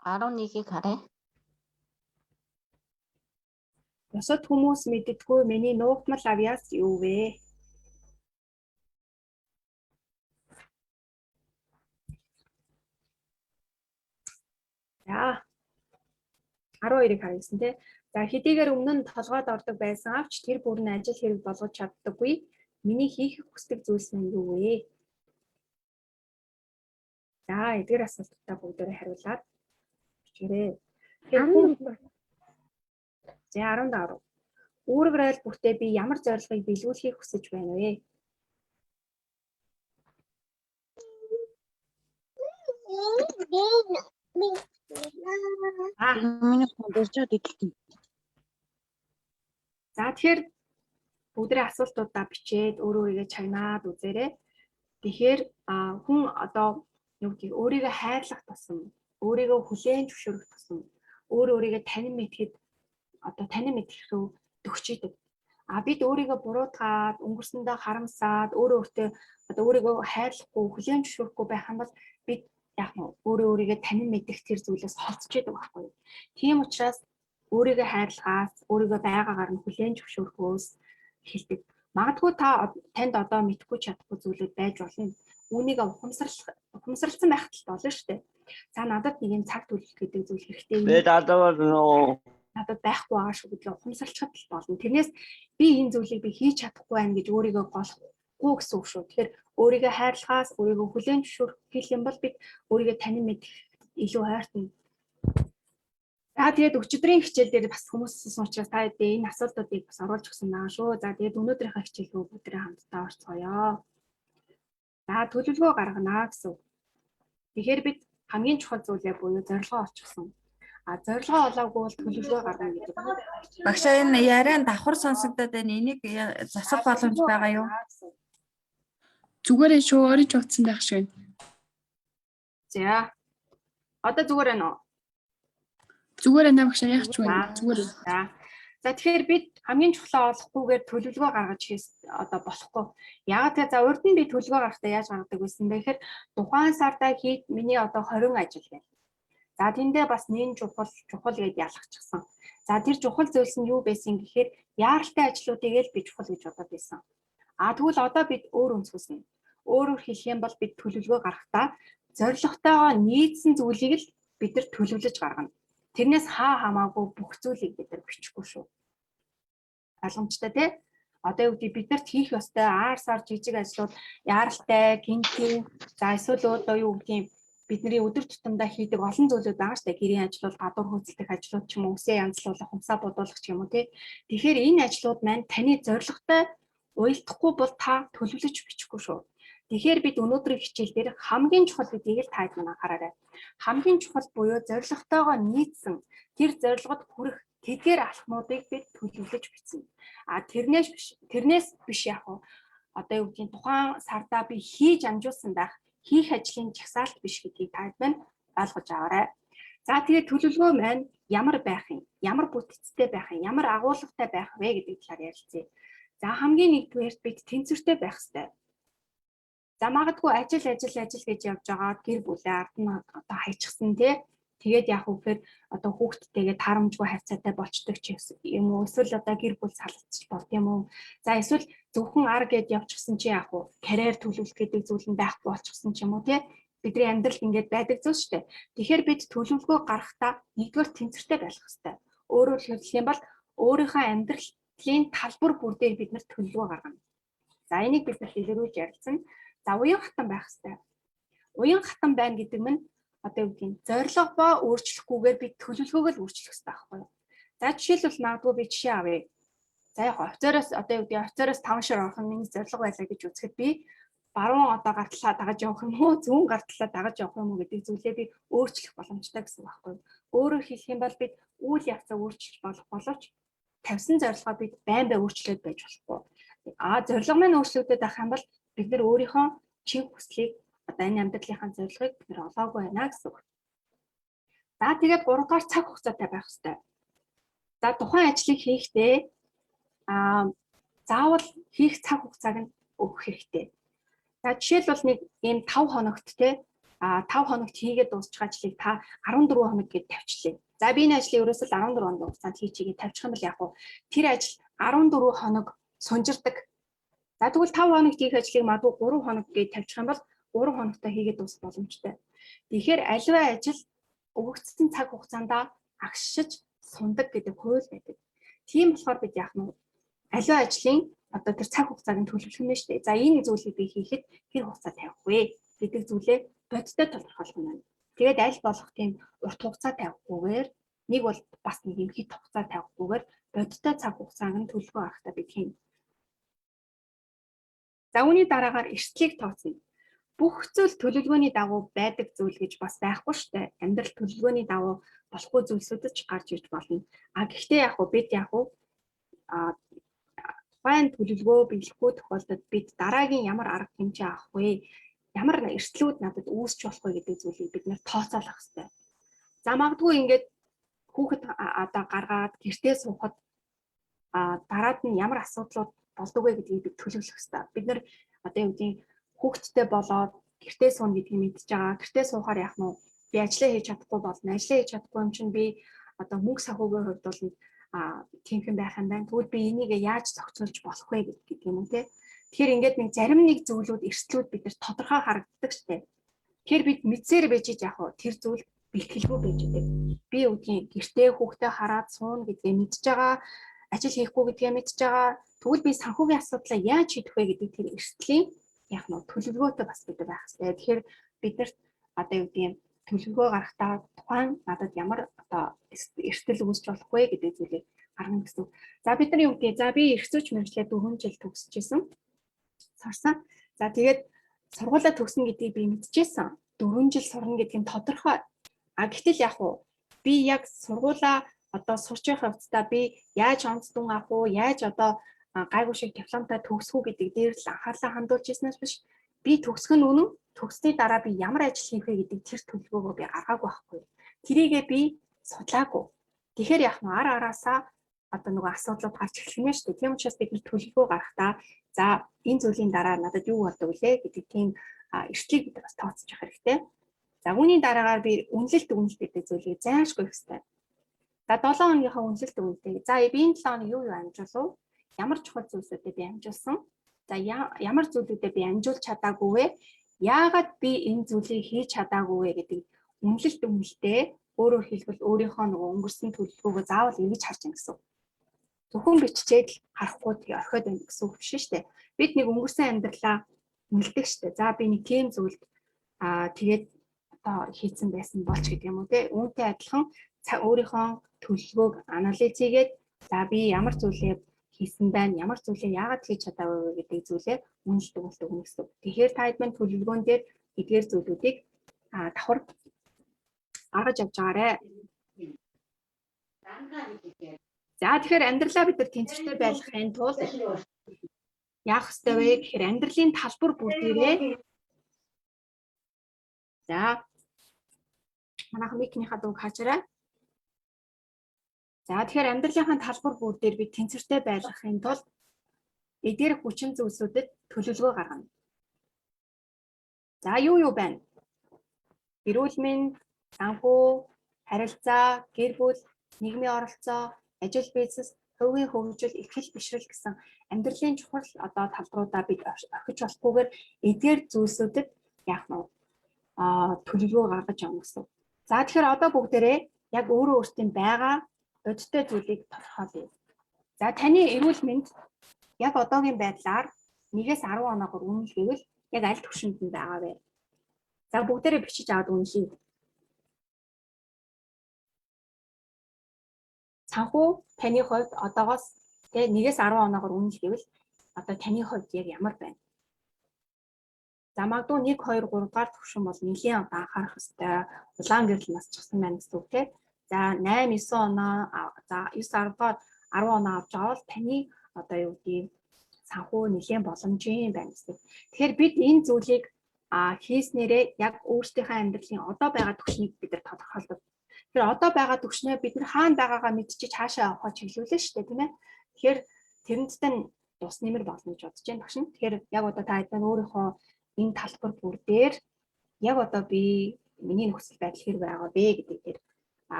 Нэг харъя. Бусад хүмүүс мэддэггүй миний нуугдмал авьяас юу вэ? За 12-ыг харсан тий. За хэдийгээр өмнө нь толгойд ордог байсан авч тэр бүр нь ажил хэрэг болгож чаддаггүй. Миний хийх хүсдэг зүйлс нь юу вэ? За эдгээр асуултуудаа бүгдээрээ хариулаад бичээрэй. За 14. Үүрэг ойлголттой би ямар зорилгыг биелүүлэхийг хүсэж байна вэ? За тэгэхээр бүгдээ асуултуудаа бичээд өөрийгөө чагнаад үзээрэй. Тэгэхээр хүн одоо юу гэдэг өөрийгөө хайрлах тусам, өөрийгөө хүлээн зөвшөөрөх тусам, өөрийгөө танин мэдхэд одоо танин мэдэх рүү төгчийдэг. Бид өөрийгөө буруутгаад, өнгөрсөндөө харамсаад, өөртөө одоо өөрийгөө хайрлахгүй, хүлээн зөвшөөрөхгүй байх юм бол бид яг нь өөрийгөө танин мэдэх тэр зүйлээс холцож идэг байхгүй юу? Тийм учраас өөрийгөө хайрлахаас, өөрийгөө байгаагаар нь хүлээн зөвшөөрөхөөс эхэлдэг. Магадгүй танд одоо мэдхгүй чадахгүй зүйлүүд байж болно. Үүнийг ухамсарлсан байхад л болно шүү дээ. За надад нэг юм цаг төлөх гэдэг зүйл хэрэгтэй юм. Надад байхгүй байгаа шүү гэдгээ ухамсарлахад л болно. Тэрнээс би энэ зүйлийг би хийж чадахгүй байна гэж өөрийгөө голохгүй гэсэн үг шүү. Тэгэхээр өөрийгөө хайрлахаас, өөрийгөө хүлээн зөвшөөрөх гэх юм бол бид өөрийгөө танин мэдэх илүү хайртай. За тэгээд өчигдрийн хичээл дээр бас хүмүүсээс учраас та энэ асуултуудыг бас оруулж өгсөн байгаа шүү. За тэгээд өнөөдрийнхээ хичээл рүү бүгдээ хамтдаа орцгоё. За төлөвлөгөө гаргана гэсэн. Тэгэхээр бид хамгийн чухал зүйлээ буюу зорилгоо олчихсон. Зорилгоо олоогүй бол төлөвлөгөө гаргана гэдэг. Багшаа энэ яриан давхар сонсогдоод байна. Энийг засах боломж байгаа юу? Зүгээр энэ шүү өөрийн ч утсан байх шиг байна. За. Одоо зүгээр байна уу? Зүгээр байна багшаа яг ч байна. Зүгээр. За тэгэхээр бид хамгийн чухлаа олохгүйгээр төлөвлөгөө гаргаж одоо болохгүй. Яагаад гэвэл за урд нь би төлөвлөгөө гаргахдаа яаж гаргадаг байсан бэ гэхээр тухайн сарда хийх миний одоо 20 ажил байна. За тэндээ бас нэн чухал гэж ялгачихсан. За тэр чухал зүйлс нь юу байсан гэхээр яаралтай ажлуудыг л би чухал гэж бодоод байсан. Тэгвэл одоо бид өөр өнцгөөс нь өөрөөр хэлэх юм бол бид төлөвлөгөө гаргахдаа зорилготойгоо нийцсэн зүйлийг л бид нар төлөвлөж гаргана. Тэрнээс хамаагүй бүх зүйлийг бид нар бичихгүй шүү. Ойлгомжтой тий? Одоо юу гэдэг биднэрт хийх ёстой аар сар жижиг ажлууд яаралтай, гинтийн, за эсвэл одоо юу гэдэг бидний өдөр тутамдаа хийдэг олон зүйлүүд байгаа шүү дээ. Гэрийн ажлууд, гадуур хөөцөлдөх ажлууд ч юм уу, үсээ янзлуулах, хумсаа бодуулах ч юм уу тий. Тэгэхээр энэ ажлууд маань таны зорилготой уялдахгүй бол та төлөвлөж бичихгүй шүү. Тэгэхээр бид өнөөдрийн хичээл дээр хамгийн чухал гэдгийг л таад анхаараарай. Хамгийн чухал буюу зорилготойгоо нийцсэн тэр зорилгод хүрэх тэдгээр алхмуудыг бид төлөвлөж бичнэ. Тэрнээс биш яг уу одоо юу гэдгийг тухайн сарда би хийж амжуулсан байх хийх ажлын жагсаалт биш гэдгийг таад ойлгож аваарай. За тэгээд төлөвлөгөө маань ямар байх юм? Ямар бүтцтэй байх юм? Ямар агуулгатай байх вэ гэдэг талаар ярилцъя. За хамгийн нэгдүгээрт бид тэнцвэртэй байх хэрэгтэй. За магадгүй ажил гэж явж байгаа гэр бүлээ ард нь одоо хайчихсан тий. Тэгээд яг үгээр одоо хүүхдтэйгээ таарамжгүй хавцаатай болчдөг ч юм уу. Эсвэл одоо гэр бүл салцчих болд юм уу. За эсвэл зөвхөн ар гэд явчихсан чи яг уу карьер төлөвлөх гэдэг зүйл нь байхгүй болчихсон ч юм уу тий. Бидний амьдрал ингээд байдаг зүйл шүү дээ. Тэгэхээр бид төлөвлөгөө гаргахдаа нэгдүгээр тэнцвэртэй байх хэрэгтэй. Өөрөөр хэлэх юм бол өөрийнхөө амьдралын талбар бүр дээр бид нар төлөвлөгөө гаргана. За энийг бид нар илэрүүлж ярилцсан. За уян хатан байх хэрэгтэй. Уян хатан байна гэдэг нь одоо юу гэдэг зорилго ба өөрчлөхгүйгээр би төлөвлөгөөг л өөрчлөх хэрэгтэй байхгүй юу? За жишээлбэл магадгүй би жишээ авъя. За яг офицероос одоо юу гэдэг офицероос 5 шир орох нь миний зорилго байлаа гэж үзэхэд би баруун одоо гартлаа дагаж явах юм уу, зүүн гартлаа дагаж явах юм уу гэдэг зүйлээ би өөрчлөх боломжтой гэсэн үг байхгүй юу? Өөрөөр хэлэх юм бол бид үйл явцаа өөрчилж болох боловч тавьсан зорилгоо бид байн бай өөрчлөөд байж болохгүй. Зорилго маань өөрчлөгдөд байх юм бол бид нар өөрийнхөө чин хүслийг одоо энэ амьдралынхаа зорилгыг бид нар олоогүй байна гэсэн үг. За тэгээд 3 дугаар цаг хугацаатай байх хэрэгтэй. За тухайн ажлыг хийхдээ заавал хийх цаг хугацааг нь өгөх хэрэгтэй. За жишээлбэл нэг ийм 5 хоногт те 5 хоногт хийгээд дуусчих ажлыг та 14 хоног гэж тавьчлаа. За би энэ ажлыг ерөөсөө 14 хоног хугацаанд хийчихье гэж тавьчих юм бол яг уу тэр ажил 14 хоног сунжирдаг. За тэгвэл 5 хоногт хийх ажлыг магадгүй 3 хоног гэж тавьчих юм бол 3 хоногтой хийгээд дуусах боломжтой. Тэгэхээр аливаа ажил өгөгдсөн цаг хугацаанд агшиж сундаг гэдэг хууль байдаг. Тийм болохоор бид яах нь аливаа ажлын одоо тэр цаг хугацааг нь төлөвлөх юм байна шүү дээ. За энэ зүйлийг би хийхэд хэр хугацаа тавих вэ гэдэг зүйлээ бодиттой тодорхойлох юм байна. Тэгээд аль болох тийм урт хугацаа тавихгүйгээр нэг бол бас нэг юм хэд хугацаа тавихгүйгээр бодиттой цаг хугацааг нь төлөвлөгөө гаргахтаа бид хийнэ. За үүний дараагаар эрсдлийг тооцно. Бүх зүйл төлөвлөгөөний дагуу байдаг зүйл гэж бас байхгүй шүү дээ. Амьдрал төлөвлөгөөний дагуу болохгүй зүйлсүүд ч гарч ирж болно. Гэхдээ яг уу бид яг уу тухайн төлөвлөгөө биелэхгүй тохиолдолд бид дараагийн ямар арга хэмжээ авах вэ? Ямар эрсдлүүд надад үүсч болох вэ гэдэг зүйлийг бид нэр тооцоолох хэрэгтэй. За магадгүй ингээд хүүхэд одоо гаргаад гэртээ суухад дараад нь ямар асуудлууд болдог вэ гэдгийг бид төлөвлөх хэрэгтэй. Бид нэр одоо юу гэдэг хүүхэдтэй болоод гэртээ сууна гэдгийг мэдж байгаа. Гэртээ суухаар яах нь би ажиллаа хийж чадахгүй болно. Ажиллаа хийж чадахгүй юм чинь би одоо мөнгө санхүүгийн хувьд бол тиймхэн байх юм байна. Тэгвэл би энийг яаж зохицуулж болох вэ гэдэг юм те. Тэгэхээр ингээд нэг зарим нэг зүйлүүд эрсдлүүд бид нар тодорхой харагддаг штеп. Тэгэхээр бид мэдсээр байж яах вэ? Тэр зүйл бэлтгэлгүй байж идэг. Би үгийн гэртээ хүүхдээ хараад суuna гэдгээ мэдж байгаа. Ажил хийхгүй гэдгээ мэдж байгаа. Тэгвэл би санхүүгийн асуудлаа яаж шийдэх вэ гэдэг тэр эрсдлийн яг нь төлөвлөгөөтэй бас бид байх хэрэгтэй. Тэгэхээр бид нарт одоо юу гэдэг төлөвлөгөө гаргахтаа тухайн надад ямар одоо эрсдэл үүсч болох вэ гэдэг зүйлийг гаргана гэсэн. За бид нар юу гэдэг за би эрх зүйч мэргэжлээ 4 жил төгсөжсэн. Сурсан. За тэгээд сургуулаа төгснө гэдгийг би мэдчихсэн. 4 жил сурна гэдэг нь тодорхой. Гэтэл яг уу би яг сургуулаа одоо сурч байх явцдаа би яаж онцдон авах уу, яаж одоо гайгүй шиг дипломтой төгсөх үү гэдэг дээр л анхаарлаа хандуулж ирснээс биш. Би төгсөх нь үнэн. Төгссөний дараа би ямар ажил хийх вэ гэдэг тэр төлөвлөгөөгөө би гаргаагүй байхгүй. Тэрийгээ би судлаагүй. Тэгэхээр яг нь араасаа одоо нөгөө асуудлууд гарч эхлэх юм шүү дээ. Тийм учраас бид төлөвлөгөө гаргахдаа за энэ зүйлийн дараа надад юу болдог вэ гэдэг тийм эртлийг бид бас тооцож явах хэрэгтэй. За үүний дараагаар би үнэлэлт өгнөл гэдэг зүйлийг зайлшгүй их хэрэгтэй. За 7 хоногийнхаа үнэлэлт өгнөлтэй. За би энэ 7 хоног юу амжуулав? Ямар чухал зүйлсүүдэд би амжуулсан? За ямар зүйлүүдэд би амжуулж чадаагүй вэ? Яагаад би энэ зүйлийг хийж чадаагүй вэ гэдэг үнэлэлт өгнөлтэй өөрөөр хэлбэл өөрийнхөө нөгөө өнгөрсөн төлөвлөгөөгөө заавал эргэж харж ин гэсэн. Зөвхөн биччихээд харахгүй тэгээ орхиод байна гэсэн үг биш шүү дээ. Бид нэг өнгөрсөн амьдралаа үнэлдэг шүү дээ. За би нэг тийм зүйлд тэгээд одоо хийцэн байсан болч гэдэг юм уу те. Үүнтэй адилхан өөрийнхөө төлөвлөгөөг анализ хийгээд за би ямар зүйлээ хийсэн байна, ямар зүйлээ яагаад хийж чадаагүй вэ гэдэг зүйлээ үнэлт өгнөлт өгнө гэсэн. Тэгэхээр та хэд мэн төлөвлөгөөн дээр эдгээр зүйлүүдийг давхар гаргаж авч байгаарэ. За тэгэхээр амьдралаа бид нар тэнцвэртэй байлгахын тулд яах ёстой вэ гэхээр амьдралын талбар бүгдээрээ за манайхан микнийхаа дууг хаачаарай. За тэгэхээр амьдралынхаа талбар бүгдээр би тэнцвэртэй байлгахын тулд эдгээр хүчин зүйлсүүдэд төлөвлөгөө гаргана. За юу байна? Эрүүл мэнд, санхүү, харилцаа, гэр бүл, нийгмийн оролцоо, ажил бизнес, хувийн хөгжил, эрхлэл бишрэл гэсэн амьдралын чухал одоо талбаруудаа бид орхиж болохгүйгээр эдгээр зүйлсүүдэд яах нь төлөвлөгөө гаргаж явна гэсэн. За тэгэхээр одоо бүгдээрээ яг өөрөө өөртөө байгаа бодиттой зүйлийг тодорхойлъё. За таны эрүүл мэнд яг одоогийн байдлаар 1-10 оноогоор үнэл гэвэл яг аль түвшинд нь байгаа вэ? За бүгдээрээ бичиж аваад үнэлье. Санхүү таны хувьд одоогоос тэгээ 1-10 оноогоор үнэл гэвэл одоо таны хувьд яг ямар байна? За магадгүй 1, 2, 3 дугаар түвшин бол нэлийн одоо анхаарах ёстой. Улаан гэрэл насчихсан байна гэсэн үг тийм. За 8, 9 оноо за 9, 10 дугаар 10 оноо авч авал таны одоо юу гэдгийг санхүү нэлийн боломжийн байна гэсэн. Тэгэхээр бид энэ зүйлийг хийснээрээ яг өөрсдийнхөө амьдралын одоо байгаа түвшнийг бид нар тодорхойлдог. Тэгэхээр одоо байгаа түвшнээ бид нар хаана байгаагаа мэдчихэж хаашаа явахаа чиглүүлнэ шүү дээ, тийм ээ. Тэгэхээр тэрнтэй тус нэмэр болно гэж бодож байна багш. Тэгэхээр яг одоо та хэд өөрийнхөө энэ талбар бүр дээр яг одоо би миний нөхцөл байдал хэр байгаа бэ гэдэг дээр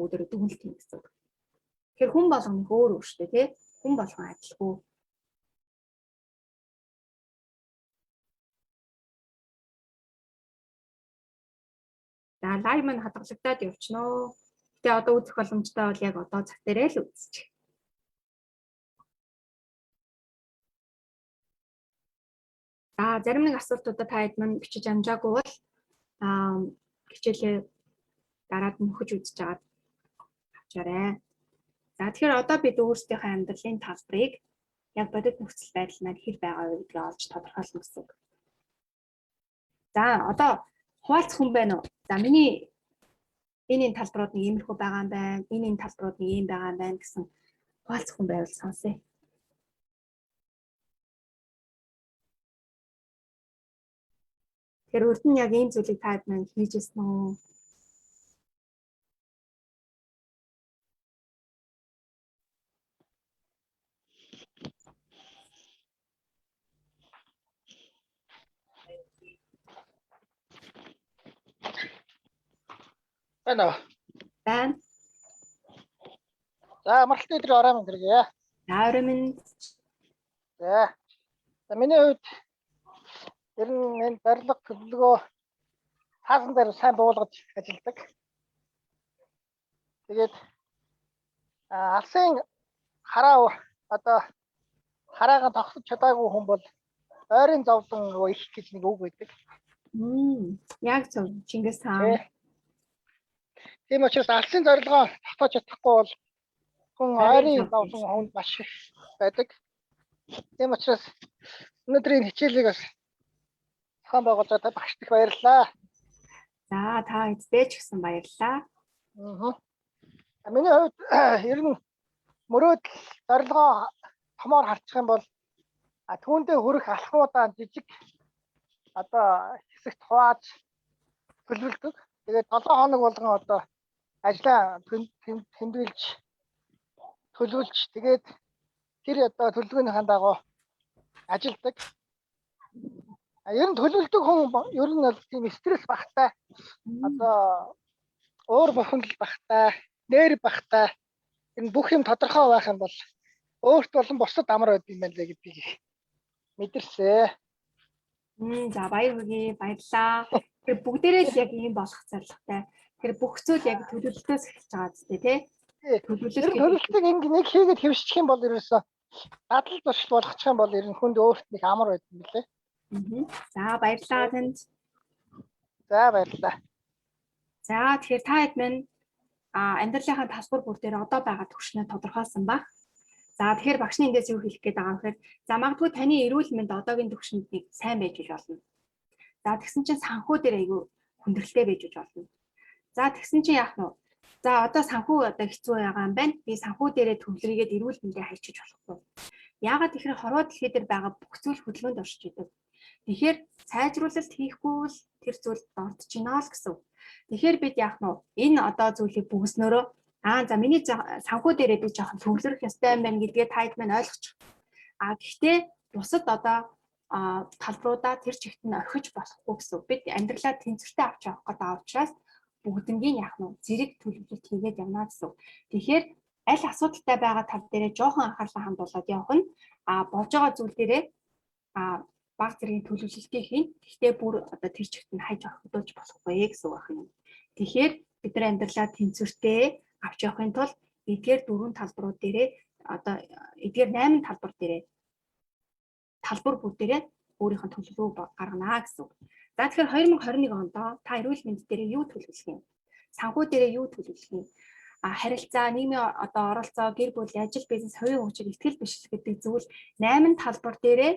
өдөр дүгнэлт хийх гэсэн. Тэгэхээр хүн болгоны өөр өөр шүү дээ, тийм. Хүн болгон адилгүй. За лайв маань хадгалагдаад явчихно. Гэтэ одоо үзэх боломжтой бол яг одоо цаг дээрээ л үзчих. За зарим нэг асуултуудад та хэд маань бичиж амжаагүй бол хичээлээ дараад нь өгч үзэж аваад авчаарай. За тэгэхээр одоо бид өөрсдийнхөө амьдралын талбарыг яг бодит нөхцөл байдал маань хэр байгаа вэ гэдгийг олж тодорхойлно гэсэн үг. За одоо хуваалцах хүн байна уу? За миний энэ талбарууд нэг иймэрхүү байгаа юм байна. Энэ талбарууд нэг ийм байгаа юм байна гэсэн хуваалцах хүн байвал сонсъё. Тэгэхээр урд нь яг ийм зүйлийг та хэд маань хийжсэн үү? Байна. Байна. За амралтын өдрийн орой мэнд хэрэгээ. Орой мэнд. За миний хувьд ер нь энэ барилга хөдөлгөө хаасан дээр сайн дуулгаж ажилладаг. Тэгээд алсын хараа одоо хараагаа тогтсож чадаагүй хүн бол ойрын зовлон их гэж нэг үг байдаг. Яг зөв Чингис хаан. Тийм учраас алсын зорилгоо тогтоож чадахгүй бол хүн ойрын зовлон хүнд маш их байдаг. Тийм учраас өнөөдрийн хичээлийг бас зохион байгуулж байгаа багшд их баярлалаа. За та эцтэй ч гэсэн баярлалаа. Миний хувьд ер нь мөрөөдөл зорилгоо томоор харчих юм бол түүндээ хүрэх алхмуудаа жижиг одоо хэсэгт хувааж төлөвлөдөг. Тэгээд 7 хоног болгон одоо ажлаа тэмдэглэж төлөвлөж тэгээд тэр одоо төлөвлөгөөнийхэн дагуу ажилдаг. Ер нь төлөвлөдөг хүн ер нь бол тийм стресс багтай. Одоо уур бухимдал багтай, нерв багтай. Энэ бүх юм тодорхой байх юм бол өөрт болон бусдад амар байд юм байна лээ гэдгийг мэдэрсэ. За баяр хүргэе, баярлалаа. Тэр бүгдээрээ л яг ийм болох зорилготой. Тэр бүх зүйл яг төлөвлөлтөөс эхэлж байгаа зү тий. Төлөвлөлтийг ингэ нэг хийгээд хэвшчих юм бол ерөөсөө дадал туршил болгочих юм бол ер нь хүнд өөрт нэг амар байд юм лээ. За баярлалаа танд. За баярлалаа. За тэгэхээр та хэд минь амьдралынхаа талбар бүр дээр одоо байгаа түвшнээ тодорхойлсон баг. За тэгэхээр багшны эндээс юу хэлэх гээд байгаа вэ гэхээр за магадгүй таны эрүүл мэнд одоогийн түвшинд нэг сайн байж болно. За тэгсэн чинь санхүү дээр айгүй хүндрэлтэй байж болно. За тэгсэн чинь яах нь вэ? За одоо санхүү одоо хэцүү байгаа юм байна. Би санхүү дээрээ төвлөрийгээд эрүүл мэндээ хайчиж болохгүй. Яагаад тэгэхээр хорвоо дэлхий дээр байгаа бүх зүйл хөдөлгөөнд оршиж идэг. Тэгэхээр сайжруулалт хийхгүй бол тэр зүйл дордж гинэ л гэсэн. Тэгэхээр бид яах нь вэ? Энэ одоо зүйлийг бүгснөөрөө за миний санхүү дээрээ би жоохон төвлөрөх ёстой юм байна гэдгээ таад маань ойлгочих. Гэхдээ бусад одоо талбаруудаа тэр чигт нь орхиж болохгүй гэсэн. Бид амьдралаа тэнцвэртэй авч явах гэдэг учраас бүгднгийн яах нь зэрэг төлөвлөлт хийгээд явна гэсэн. Тэгэхээр аль асуудалтай байгаа тал дээрээ жоохон анхаарлаа хандуулад явах нь болж байгаа зүйл дээрээ баг зэргийн төлөвлөлтийг хийн. Гэхдээ бүр одоо тэр чигт нь хайж орхидуулж болохгүй гэсэн үг байна. Тэгэхээр бид нар амьдралаа тэнцвэртэй авч явахын тулд эдгээр 4 талбарууд дээрээ одоо эдгээр 8 талбар дээрээ талбар бүгдээрээ өөрийнх нь төлөвлөгөө гаргана гэсэн. За тэгэхээр 2021 онд та эрүүл мэнд дээрээ юу төлөвлөх юм? Санхүү дээрээ юу төлөвлөх юм? Харилцаа, нийгмийн одоо оролцоо, гэр бүл, ажил, бизнес, хувийн хөгжил, ихтгэл бишрэл гэдэг зүйл 8 талбар дээрээ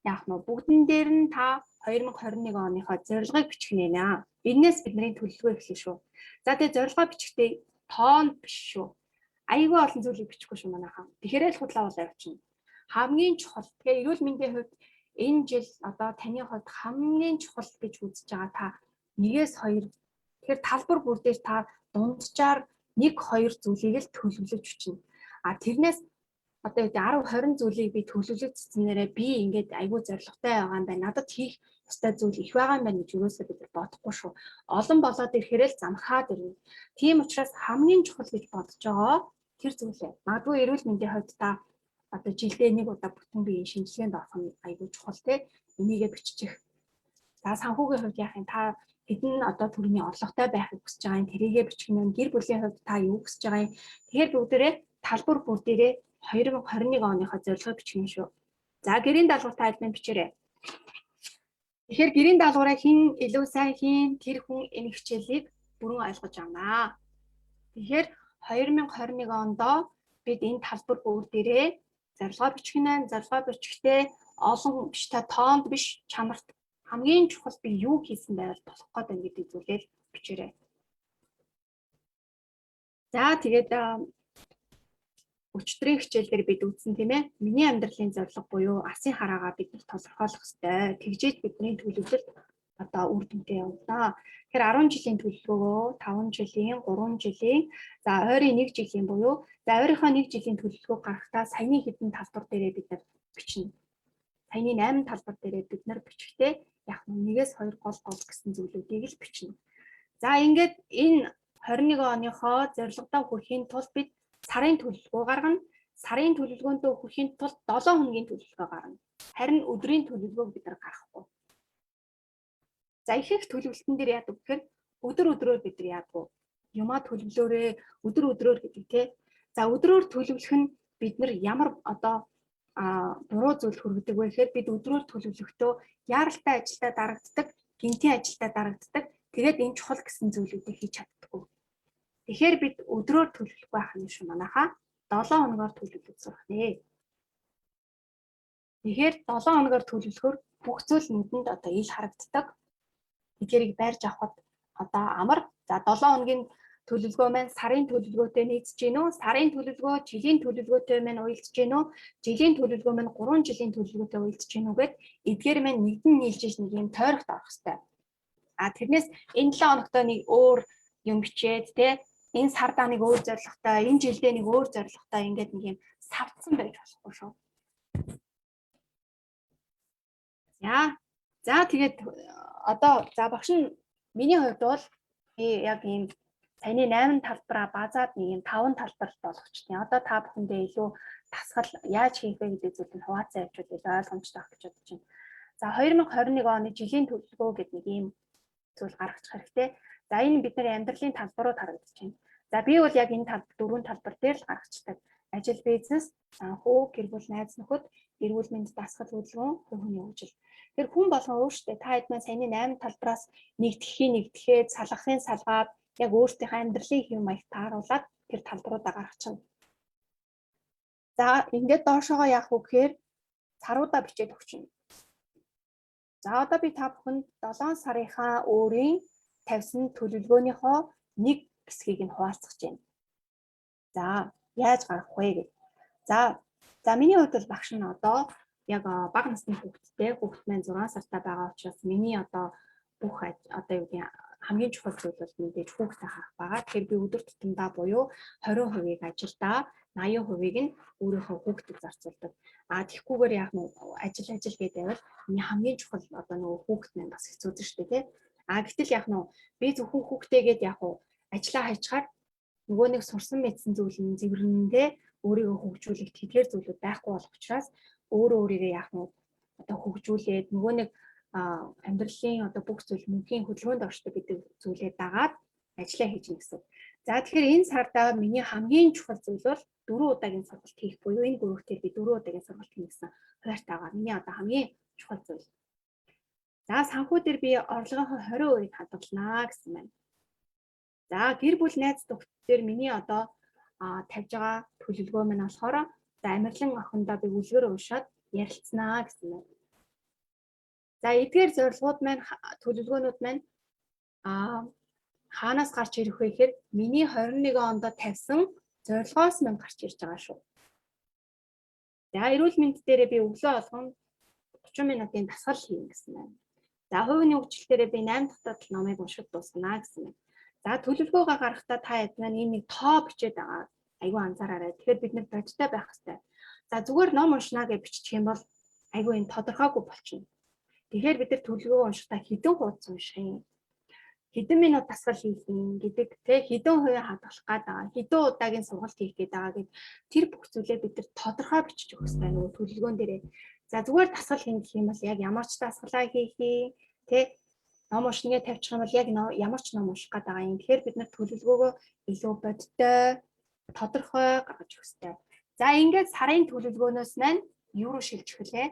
яах нь бүгдэн дээр нь та 2021 оныхоо зорилгыг бичих нэ. Энээс бидний төлөвлөгөө эхэлнэ шүү. За тэгээ зорилгоо бичихтэй тоон биш шүү. Айгүй олон зүйлийг бичихгүй шүү манайхаа. Тэгэхээр л худлаа явуулчихна. Хамгийн чухал тэгээ эрүүл мэндийн хувьд энэ жил одоо таны хувьд хамгийн чухал гэж үзэж байгаа та 1-2 тэгэхээр талбар бүр дээр та дунджаар 1-2 зүйлийг л төлөвлөж бичнэ. Тэрнээс одоо 10-20 зүйлийг би төлөвлөж цэцнээрээ би ингээд айгүй зоригтой байгаа юм байна. Надад хийх ёстой зүйл их байгаа юм байна гэж юусоо бид бодохгүй шүү. Олон болоод ирэхээр л замхаад ирнэ. Тийм учраас хамгийн чухал гэж бодож байгаа тэр зүйлээ. Магадгүй эрүүл мэндийн хувьд та одоо жилдээ нэг удаа бүтэн биеийн шинжилгээнд орох нь айгүй чухал те. Энийгээ бичих. За санхүүгийн хувьд яах юм та хэдэн одоо төрний орлоготой байхыг хүсэж байгаа юм тэрийгэ бичих юм. Гэр бүлийн хувьд та юу хүсэж байгаа юм. Тэгэхээр бүгдээрээ талбар бүр дээрээ 2021 оныхоо зорилгыг бичих шүү. За гэрийн даалгавар тайлбар бичээрэй. Тэгэхээр гэрийн даалгавраа хэн илүү сайн хийн тэр хүн энэ хичээлийг бүрэн ойлгож авнаа. Тэгэхээр 2021 онд бид энэ талбар бүр дээрээ зорилгоо бичих нэ. Зорилгоо бичихтэй олон биш та тоонд биш чанарт хамгийн чухал би юу хийсэн байвал болох гэдэг гэдэг зүйлээр бичээрэй. За тэгээд өчтөрийн хичээлээр бид үзсэн тийм ээ. Миний амьдралын зорилго буюу асын хараагаа бид тодорхойлох ёстой. Тэгжээд бидний төлөвлөлт одоо үр дүнтэй явна. Тэгэхээр 10 жилийн төлөвлөгөөгөө 5 жилийн, 3 жилийн, за ойрын 1 жилийн буюу за ойрынхоо 1 жилийн төлөвлөгөө гаргахтаа саяны хэдэн талбар дээрээ бид нар бичнэ. Саяны 8 талбар дээрээ бид нар бичихтэй яг 1-2 гол гэсэн зүйлүүдийг л бичнэ. За ингээд энэ 21 оныхоо зорилгодоо хүрэхийн тулд бид сарын төлөвлөгөө гаргана. Сарын төлөвлөгөөндөө хүрэхийн тулд 7 хоногийн төлөвлөгөө гаргана. Харин өдрийн төлөвлөгөөг бид нар гаргахгүй. За ихэнх төлөвлөлтөн дээр яадаг гэхээр өдрөөр бид нар яадаг. Юмаа төлөвлөөрөө өдрөөр гэдэг тий. За өдрөөр төлөвлөх нь бид нар ямар одоо буруу зүйл хүргэдэг вэ гэхээр бид өдрөөр төлөвлөхдөө яаралтай ажилдаа дарагддаг, гинтийн ажилдаа дарагддаг. Тэгээд энэ чухал гэсэн зүйлүүдийг хийж чаддаггүй. Тэгэхээр бид өдрөөр төлөвлөх байх юм шүү манайхаа 7 хоногоор төлөвлөж сурах нэ. Тэгэхээр 7 хоногоор төлөвлөхөөр бүх зүйл нүдэнд одоо ил харагддаг. Эдгээрийг байрж авахд одоо амар. За 7 хоногийн төлөвлөгөө маань сарын төлөвлөгөөтэй нийцэж гин үү? Сарын төлөвлөгөө жилийн төлөвлөгөөтэй маань уялдаж гин үү? Жилийн төлөвлөгөө маань 3 жилийн төлөвлөгөөтэй уялдаж гин үү гэд эдгээр маань нэгдэн нийлж нэг юм тойрогт орох хэрэгтэй. Тэрнээс энэ 7 хоногт нэг өөр юм бичээд те энэ сардаа нэг өөр зорилготой, энэ жилдээ нэг өөр зорилготой ингээд нэг юм савцсан байж болохгүй шүү. За тэгээд одоо за багш нь миний хувьд бол би яг ийм саяны 8 талбараа базаад нэг юм 5 талбарт болгочтой. Одоо та бүхэндээ илүү тасгал яаж хийх вэ гэдэг зүйлийг хуваацсан явуул илүү ойлгомжтой байх гэж бодож байна. За 2021 оны жилийн төлөвлөгөө гэдэг нэг ийм зүйл гаргачих хэрэгтэй. За энэ бидний амьдралын талбарууд харагдаж байна. За би бол яг энэ дөрвөн талбар дээр л гаргацдаг. Ажил, бизнес, санхүү, гэр бүл, найз нөхөд, эрүүл мэнд, дасгал хөдөлгөөн, хүний хөгжил. Тэр хүн болгон өөртөө та хэд маань саяны 8 талбараас нэгдэхэд салгахын салгаад яг өөртөөхөө амьдралын хэв маяг тааруулаад тэр талбаруудаа гаргачихна. За ингээд доошоогоо яах вэ гэхээр саруудаа бичээд өгчнө. За одоо би та бүхэнд 7 сарынхаа өөрийн тавьсан төлөвлөгөөнийхөө нэг хэсгийг нь хуваалцах гэж байна. За яаж гаргах вэ гэж. За миний хувьд бол багш нь одоо яг бага насны хүүхэд маань 6 сартай байгаа учраас миний одоо бүх одоо юу гэдэг хамгийн чухал зүйл бол мэдээж хүүхдээ харах байгаа. Тэгэхээр би өдөр тутамдаа буюу 20%-ийг ажилдаа, 80%-ийг нь өөрийнхөө хүүхдэд зарцуулдаг. Тэгхгүйгээр яг нь ажил гэдэг байвал миний хамгийн чухал одоо нөгөө хүүхэд маань бас хэцүүдэг шүү дээ, тий. Гэтэл яг нь би зөвхөн хүүхдээгээд яг ажлаа хайчаар нөгөө нэг сурсан мэдсэн зүйл нь зэвэрнэндээ өөрийгөө хөгжүүлэх тэдгээр зүйлүүд байхгүй болох учраас өөрийгөө яг нь одоо хөгжүүлээд нөгөө нэг амьдралын одоо бүх зүйл мөнхийн хөдөлгөөнд оршдог гэдэг зүйлээ дагаад ажиллаа хийж гэнэ гэсэн. За тэгэхээр энэ сарда миний хамгийн чухал зүйл бол 4 удаагийн сургалт хийх буюу энэ гүрэгтээр би 4 удаагийн сургалт хийнэ гэсэн хуваарьтайгаа миний одоо хамгийн чухал зүйл. За санхүү дээр би орлогынхоо 20%-ийг хадгалнаа гэсэн байна. За гэр бүл найз нөхдөд миний одоо тавьж байгаа төлөвлөгөө маань болохоор за амирлан охиндоо би үлгэр уушаад ярилцсанаа гэсэн байна. За эдгээр зорилгууд маань төлөвлөгөөнүүд маань хаанаас гарч ирэх вэ гэхээр миний 21 онд тавьсан зорилгоос маань гарч ирж байгаа шүү. За эрүүл мэнд дээр би өглөө болгон 30 минутын дасгал хийнэ гэсэн байна. За хувийн хөгжил дээр би 8 дахь номыг уншиж дуусгана гэсэн байна. За төлөвлөгөөгөө гаргахдаа та хэд маань энэ нэг тоо бичээд байгаа. Айгүй анзаараарай. Тэгэхээр бид нэг бодтой байх хэрэгтэй. За зүгээр ном уншнаа гэж бичих юм бол айгүй энэ тодорхойгүй болчихно. Тэгэхээр бид нар төлөвлөгөө уншихдаа хэдэн хуудас унших юм? Хэдэн минут дасгал хийх юм гэдэг те хэдэн хувийн хадгалах гэдэг, хэдэн удаагийн сургалт хийх гэдэг гэд тэр бүх зүйлээ бид нар тодорхой бичиж өгөх хэрэгтэй нөгөө төлөвлөгөөн дээрээ. За зүгээр дасгал хийнэ гэх юм бол яг ямар ч дасгалаа хийх юм те ном уншныгээ тавьчих юм бол яг ямар ч ном унших гэдэг юм. Тэгэхээр бид нар төлөвлөгөөгөө илүү бодтой, тодорхой гаргаж өгөх хэрэгтэй. За ингээд сарын төлөвлөгөөнөөс маань юу руу шилжих вүлээ?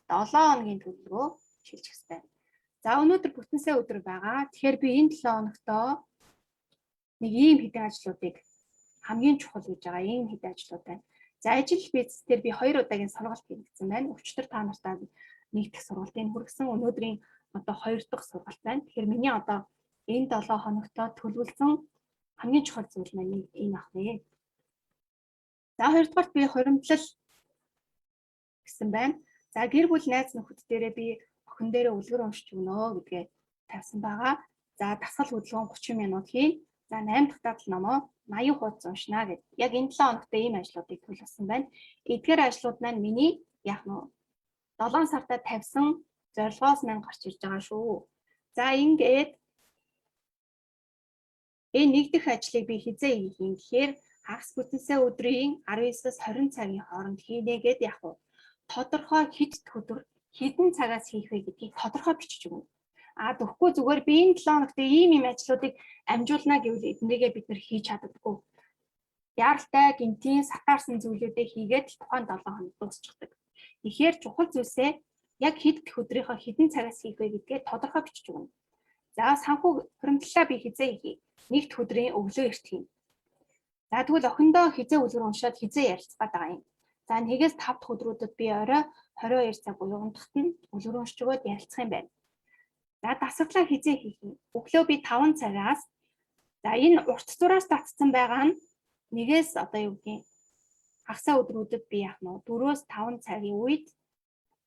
7 хоногийн төлөвлөгөө шилжих хэрэгтэй. За өнөөдөр бүтэн сая өдөр байгаа. Тэгэхээр би энэ 7 хоногтоо нэг ийм хэдэн ажлуудыг хамгийн чухал гэж байгаа ийм хэдэн ажлууд байна. За ажил бизнес дээр би 2 удаагийн сургалт хийгдсэн байна. Өчтөр та нартай нэг дэх сургалтыг хүргэсэн. Өнөөдрийн одоо 2 дахь сургалт байна. Тэгэхээр миний одоо энэ 7 хоногтоо төлөвлөсөн хамгийн чухал зүйл маань энэ ах нэ. За 2 дугаарт би хуримтлал гэсэн байна. За гэр бүл найз нөхөд дээрээ би охин дээрээ үлгэр уншиж өгнө гэдгээ тавьсан байгаа. За дасгал хөдөлгөөн 30 минут хийн. За 8 дахь номоо 80 хуудас уншина гэд. Яг энэ 7 хоногт ийм ажлуудыг төлөвлөсөн байна. Эдгээр ажлууд маань миний яг нь 7 сартаа тавьсан зорилгоос маань гарч ирж байгаа шүү. За ингээд энэ нэг дэх ажлыг би хизээ хийх юм гэхээр хагас бүтэн сая өдрийн 19-с 20 цагийн хооронд хийнэ гэд яг нь тодорхой хэд өдөр хэдэн цагаас хийх вэ гэдгийг тодорхой бичиж өгнө. Тэгэхгүй зүгээр би энэ 7 хоногт ийм ажлуудыг амжуулна гэвэл эднийгээ бид нэр хийж чаддаггүй. Яралтай гинтийн сатаарсан зүйлүүдээ хийгээд тухайн 7 хоног дуусчихдаг. Тэгэхээр чухал зүйлсээ яг хэд өдрийнхөө хэдэн цагаас хийх вэ гэдгээ тодорхой бичиж өгнө. За санхүү хуримтлалаа би хизээ хийе. Нэгд өдрийн өглөө эрт хийнэ. За тэгвэл охиндоо хизээ үлгэр уншаад хизээ ярилцгаад байгаа юм. За нэгээс 5 дахь өдрүүдэд би орой 22 цаг буюу унтахад нь үлгэрүүншж өгөөд ярилцах юм байна. За дасгалаа хизээ хийх юм. Өглөө би 5 цагаас за энэ урт зураас татсан байгаа нь нэгээс одоо юу гэдгийг хагасаа өдрүүдэд би яах нь 4-5 цагийн үед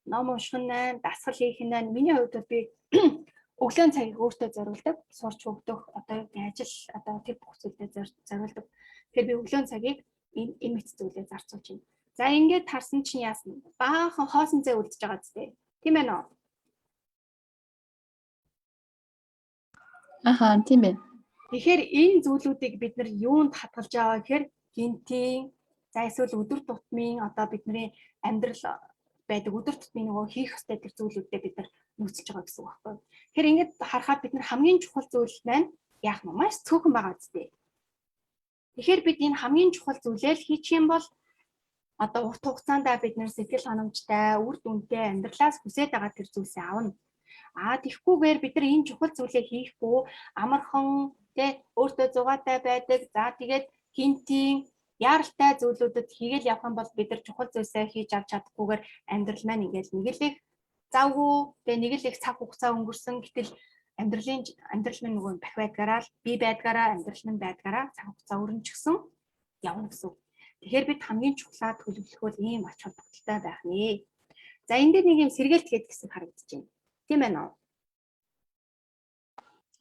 ном унших нь, дасгал хийх нь миний хувьд бол би өглөөний цагийг өөртөө зориулдаг, сурч өгдөх одоо юу гэдгийг ажил одоо тэр бүх зүйлдээ зориулдаг. Тэгэхээр би өглөөний цагийг энэ мэт зүйлээр зарцуулж байна. За ингээд харсан чинь яасан баахан хоосон зэ үлдэж байгаа зү. Тийм ээ нөө. Аха, тийм байна. Тэгэхээр энэ зүйлүүдийг бид нар юунд хадгалж байгаа гэхээр гинтийн за эсвэл өдөр тутмын одоо бидний амьдрал байдаг өдөр тутмын нөгөө хийх ёстой тэр зүйлүүдээ бид нар нөөцлж байгаа гэсэн үг байхгүй. Тэгэхээр ингээд харахад бид нар хамгийн чухал зүйл маань яах нь маш цөөхөн байгаа зү. Тэгэхээр бид энэ хамгийн чухал зүйлээ хийчих юм бол одоо урт хугацаанд бид нар сэтгэл ханамжтай, үр дүнтэй амьдралаас хүсэж байгаа тэр зүйлсээ авна. Тэгэхгүйгээр бид нар энэ чухал зүйлээ хийхгүй амархан өөртөө зугаатай байдаг. За тэгээд гинтийн яаралтай зүйлүүдэд хийгээл явах юм бол бид нар чухал зүйлсээ хийж авч чадахгүйгээр амьдрал маань ингээд нэг л их завгүй нэг л их цаг хугацаа өнгөрсөн. Гэтэл амьдрал минь нөгөө бах байдгаараа би байдгаараа амьдрал минь байдгаараа цаг хугацаа өрнөжсөн явна гэсэн. Тэгэхээр бид хамгийн чухлаа төлөвлөхөөл ийм ач холбогдолтой байх нэ. За энэ дээр нэг юм сэргээлт гэдэг хэсэг харагдаж байна. Тийм ээ нөө.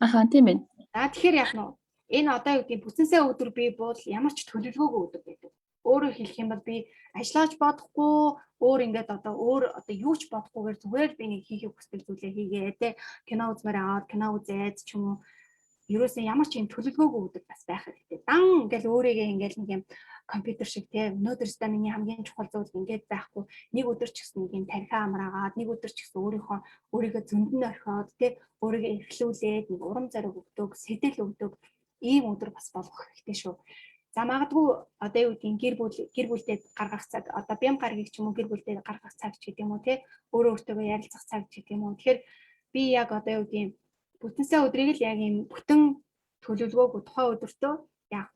Аха, тийм байна. За тэгэхээр яах нь энэ одоо юу гэдгийг бүтэнсээ өдөр би бол ямар ч төлөвлөгөөгүй өдөр байдаг. Өөрөөр хэлэх юм бол би ажиллаж бодохгүй, ингээд одоо юу ч бодохгүйгээр зүгээр би нэг хийхийг хүсдэг зүйлээ хийгээ тэ кино үзмээр аваад кино үзээд ч юм уу ерөөсөө ямар ч юм төлөвлөгөөгүй өдөр бас байх хэрэгтэй. Дан ингээл өөрийгөө ингээл нэг юм компьютер шиг те өнөөдөрсдөө миний хамгийн чухал зүйл ингээд байхгүй нэг өдөр ч гэсэн нэг юм тархиа амраагаад нэг өдөр ч гэсэн өөрийгөө зөндөн орхиод те өөрийгөө эрхлүүлээд нэг урам зориг өгдөг, сэтэл өгдөг ийм өдөр бас болох хэрэгтэй шүү. За магадгүй одоо юу гэдгийг гэр бүлдээ гаргах цаг одоо бям гаргийг ч юм уу гэр бүлдээ гаргах цаг ч гэдэг юм уу те өөртөө ярилцах цаг ч гэдэг юм уу. Тэгэхээр би яг одоо юу гэдгийг бүтэнсээ өдрийг л яг ийм бүтэн төлөвлөгөөгүй тухайн өдөртөө яг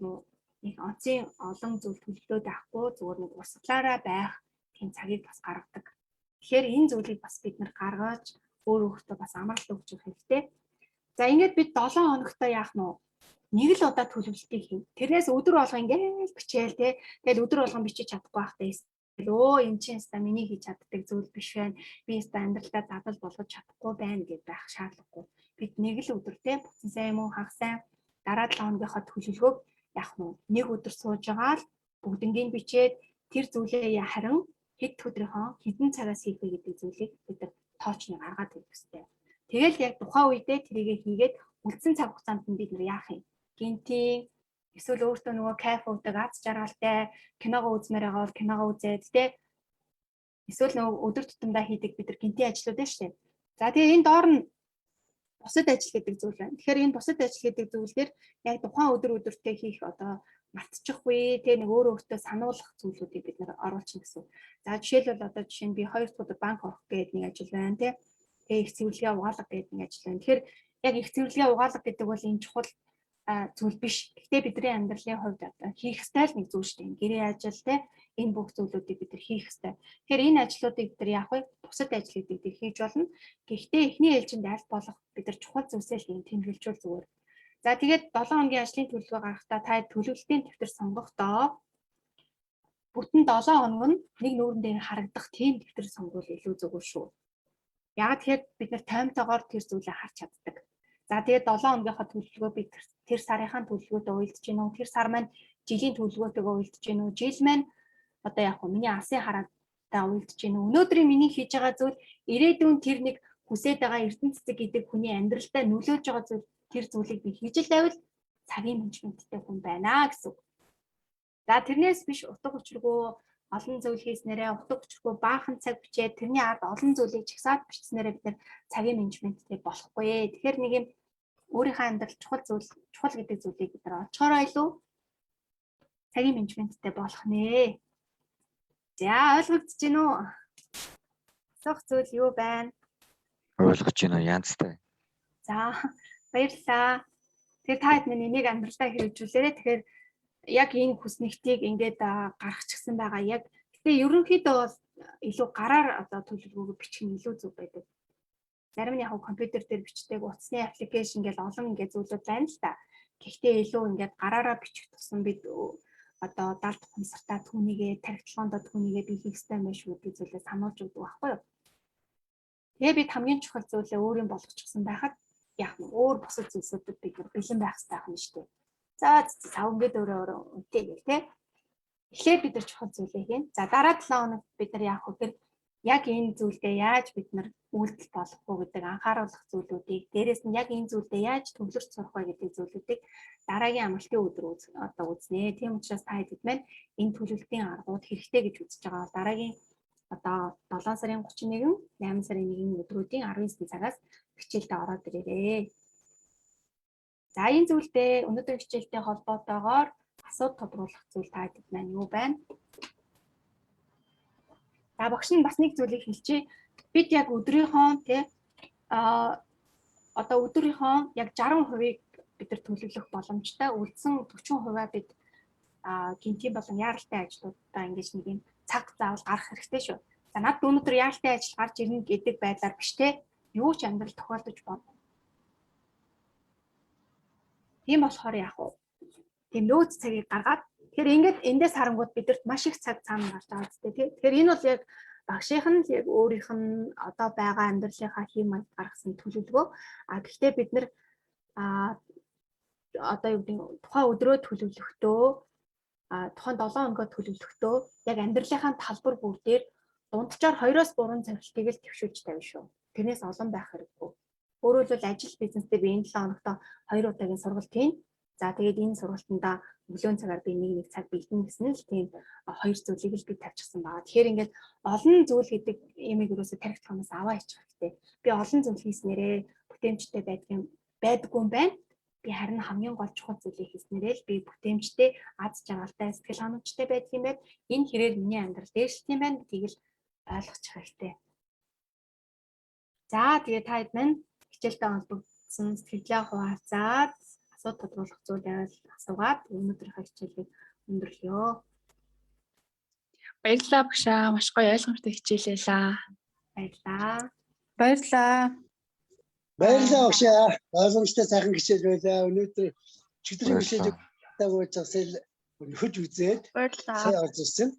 нэг онцын олон зүйл төлөвлөөд авахгүй зүгээр нэг урсгалаараа байх тийм цагийг бас гаргадаг. Тэгэхээр энэ зүйлийг бас бид нар гаргаж өөртөө бас амралт өгч хэрэгтэй. За ингээд бид 7 хоногтой яах нь нэг л удаа төлөвлөлтийг хийн. Тэрнээс өдөр болго ингээд бичээл те. Тэгэл өдөр болгон бичиж чадахгүй байхдаа энэ чинь ста миний хийж чаддаг зүйл биш байна. Би ста амьдралдаа задал болгож чадахгүй байна гэж байх шаардлагагүй. Бид нэг л өдөр те бүтэн сайн юм уу хагасаа дараа 7 хоногийнхоо төлөвлөгөөг яах нь нэг өдөр сууж байгаа л бүгднийг бичээд тэр зүйлээ харин хэд өдрийнхөө хэдэн цагаас хийх вэ гэдэг зүйлийг бид тоочны гаргаад ирэх хэрэгтэй. Тэгэл яг тухайн үедээ тэрийгэ хийгээд үлдсэн цаг хугацаанд нь бид нар яах юм? Гинтийн эсвэл өөртөө нөгөө кайф уудаг аз жаргалтай киногоо үзмээр байгаа бол киногоо үзээд тэ эсвэл нөгөө өдөр тутамдаа хийдэг бид нар гинтийн ажлууд байна шүү дээ. За тэгээ энэ доор нь бусад ажил гэдэг зүйл байна. Тэгэхээр энэ бусад ажил гэдэг зүйлээр яг тухайн өдөртөө хийх одоо мартчихгүй тэ нэг өөртөө сануулгах зүйлүүдийг бид нар оруулчихна гэсэн. За жишээлбэл одоо жишээ нь би 2 дахь банк орох гэдэг нэг ажил байна тэ. Тэгээ их цэвэрлэгээ угаалга гэдэг нэг ажил байна. Тэгэхээр яг их цэвэрлэгээ угаалга гэдэг бол энэ чухал зүйл биш. Гэхдээ бидний амьдралын хувьд одоо хийх ёстой л нэг зүйл шүү дээ. Гэрээ ажил те энэ бүх зүйлүүдийг бид нар хийх ёстой. Тэгэхээр энэ ажлуудыг бид нар яах вэ? Бусад ажлуудыг бид хийж болно. Гэхдээ эхний ээлжинд аль болох бид нар чухал зүйлсээ л тэмдэглэжүүл зүгээр. За тэгээд 7 хоногийн ажлын төлөвлөгөө гаргахдаа та төлөвлөлтийн дэвтэр сонгохдоо бүтэн 7 хоног нь нэг нүүрэн дээр харагдах тийм дэвтэр сонгуул илүү зөв шүү. Яг тэгэхээр бид нар таймтайгоор тэр зүйлээ харж чаддаг. За тэгээд 7 хоногийнхаа төлөвлөгөө бид тэр сарынхаа төлөвлөгөөтэй уялдаж гин үү? Тэр сар маань жилийн төлөвлөгөөтэйгээ уялдаж гин үү? Жил маань одоо яг хөө миний алсын хараатай уялдаж гин үү? Өнөөдрийн миний хийж байгаа зүйл ирээдүйн тэр нэг хүсэж байгаа эрдэнэ цэцэг гэдэг хүний амьдралдаа нөлөөлж байгаа зүйл тэр зүйлийг би хийж л байвал цагийн менежменттэй хүн байна гэсэн. За тэрнээс биш утга учиргүй олон зүйл хийснээрээ утга учиргүй баахан цаг бичээд тэрний ард олон зүйлийг чагсаад бичснээрээ бид цагийн менежменттэй болохгүй. Тэгэхээр нэг юм өөрийнхөө амьдрал чухал гэдэг зүйлийг бид нар олцохороо илүү цагийн менежменттэй болох нэ. За ойлгогдож байна уу? Асуух зүйл юу байна? Ойлгож байна уу? Янзтай. За баярлалаа. Тэгэхээр та хэд миний нэг амьдралдаа хэрэгжүүлээрэй. Тэгэхээр яг энэ хүснэгтийг ингээд гаргачихсан байгаа. Яг гэтээ ерөнхийдөө бол илүү гараар одоо төлөвлөгөөг бичих нь илүү зөв байдаг. Зарим нь яг компьютер дээр бичдэг утасны аппликейшн гэж олон ингээд зүйлүүд байна л да. Гэхдээ илүү ингээд гараараа бичих тусам бид одоо далд ухамсартаа түүнийгээ тархитлагоондоо түүнийгээ бий хийх хэрэгтэй байх шүү гэдэг зүйлээ сануулж өгдөг байхгүй юу? Тэгээ бид хамгийн чухал зүйлээ өөрийн болгочихсон байхад яг өөр бусад зүйлсүүдэд бид бэлэн байх хэрэгтэй байна шүү дээ. За сав ингээд өөрөө үнтэй гэх тээ. Эхлээд бид нар чухал зүйлээ хийн. За дараа 7 хоногт бид нар яах вэ? Яг энэ зүйлдээ яаж бид нар үйлдэл болох вэ гэдэг анхааруулах зүйлүүдийг дээрэс нь яг энэ зүйлдээ яаж төвлөрч сурах вэ гэдэг зүйлүүдийг дараагийн амралтын өдөр одоо үзнэ. Тийм учраас та хэд маань энэ төлөвлөлтийн аргууд хэрэгтэй гэж үзэж байгаа. Дараагийн одоо 7 сарын 31, 8 сарын 1 өдрүүдийн 19 цагаас хичээлдээ ороод ирээрэй. За энэ зүйлдээ өнөөдөр хичээлтэй холбоотойгоор асууд тодруулах зүйл та хэд маань юу байна? За багш нь бас нэг зүйлийг хэлчихье. Бид яг өдрийнхөө одоо өдрийнхөө яг 60%-ийг бид нар төлөвлөх боломжтой. Үлдсэн 40%-аа бид гинтийн болон яаралтай ажлуудаа ингэж нэг юм цаг заавал гаргах хэрэгтэй шүү. За над өнөөдөр яаралтай ажил гарч ирнэ гэдэг байдлаар биш те. Юу ч амьдрал тохиолдож болно. Тийм болохоор яах вэ? Тийм нөөц цагийг гаргаад тэгэхээр ингээд эндээс харангууд бидэрт маш их цаг цаана гарч байгаа зү тий. Тэгэхээр энэ бол яг багшийнх нь яг өөрийнх нь одоо байгаа амьдралынхаа хэм маяг гаргасан төлөвлөгөө. Гэхдээ бид нэр одоо юу гэдэг тухайн өдрөө төлөвлөхдөө тухайн 7 хоногоо төлөвлөхдөө яг амьдралынхаа талбар бүгдээр дунджаар 2-3 цагтыг л төвшүүлж тавина шүү. Тэрнээс олон байх хэрэггүй. Өөрөөр хэлбэл ажил бизнестэй би энэ 7 хоногт 2 удаагийн сургалт хийн. За тэгээд энэ сургалтандаа өглөөний цагаар би нэг цаг бэлдэн гэсэн л тийм хоёр зүйлийг л би тавьчихсан байгаа. Тэгэхээр ингээд олон зүйл гэдэг имийг юусоо тархитлагаас аваа хийчих хэрэгтэй. Би олон зүйл хийснээрээ бүтээмжтэй байдаггүй юм байна. Би харин хамгийн гол чухал зүйлийг хийснээрээ л би бүтээмжтэй аз жаргалтай сэтгэл ханамжтай байдаг юм байна. Энэ хэрээр миний амьдрал дээшлэх юм байна гэдгийг л ойлгочих хэрэгтэй. За тэгээд та хэд маань хичээлтэй холбогдсон сэтгэлээ хуваалцаад асууд тодруулах зүйл байвал асуугаад өнөөдрийнхөө хичээлийг өндөрлөё. Баярлалаа багшаа. Маш гоё ойлгомжтой хичээлээлээ. Баярлалаа. Баярлалаа. Баярлалаа багшаа. Ойлгомжтой сайхан хичээл байлаа. Өнөөдөр чөтгөрийн хичээлийг тагуулж асал нөхөж үзээд сайн орж ирсэн.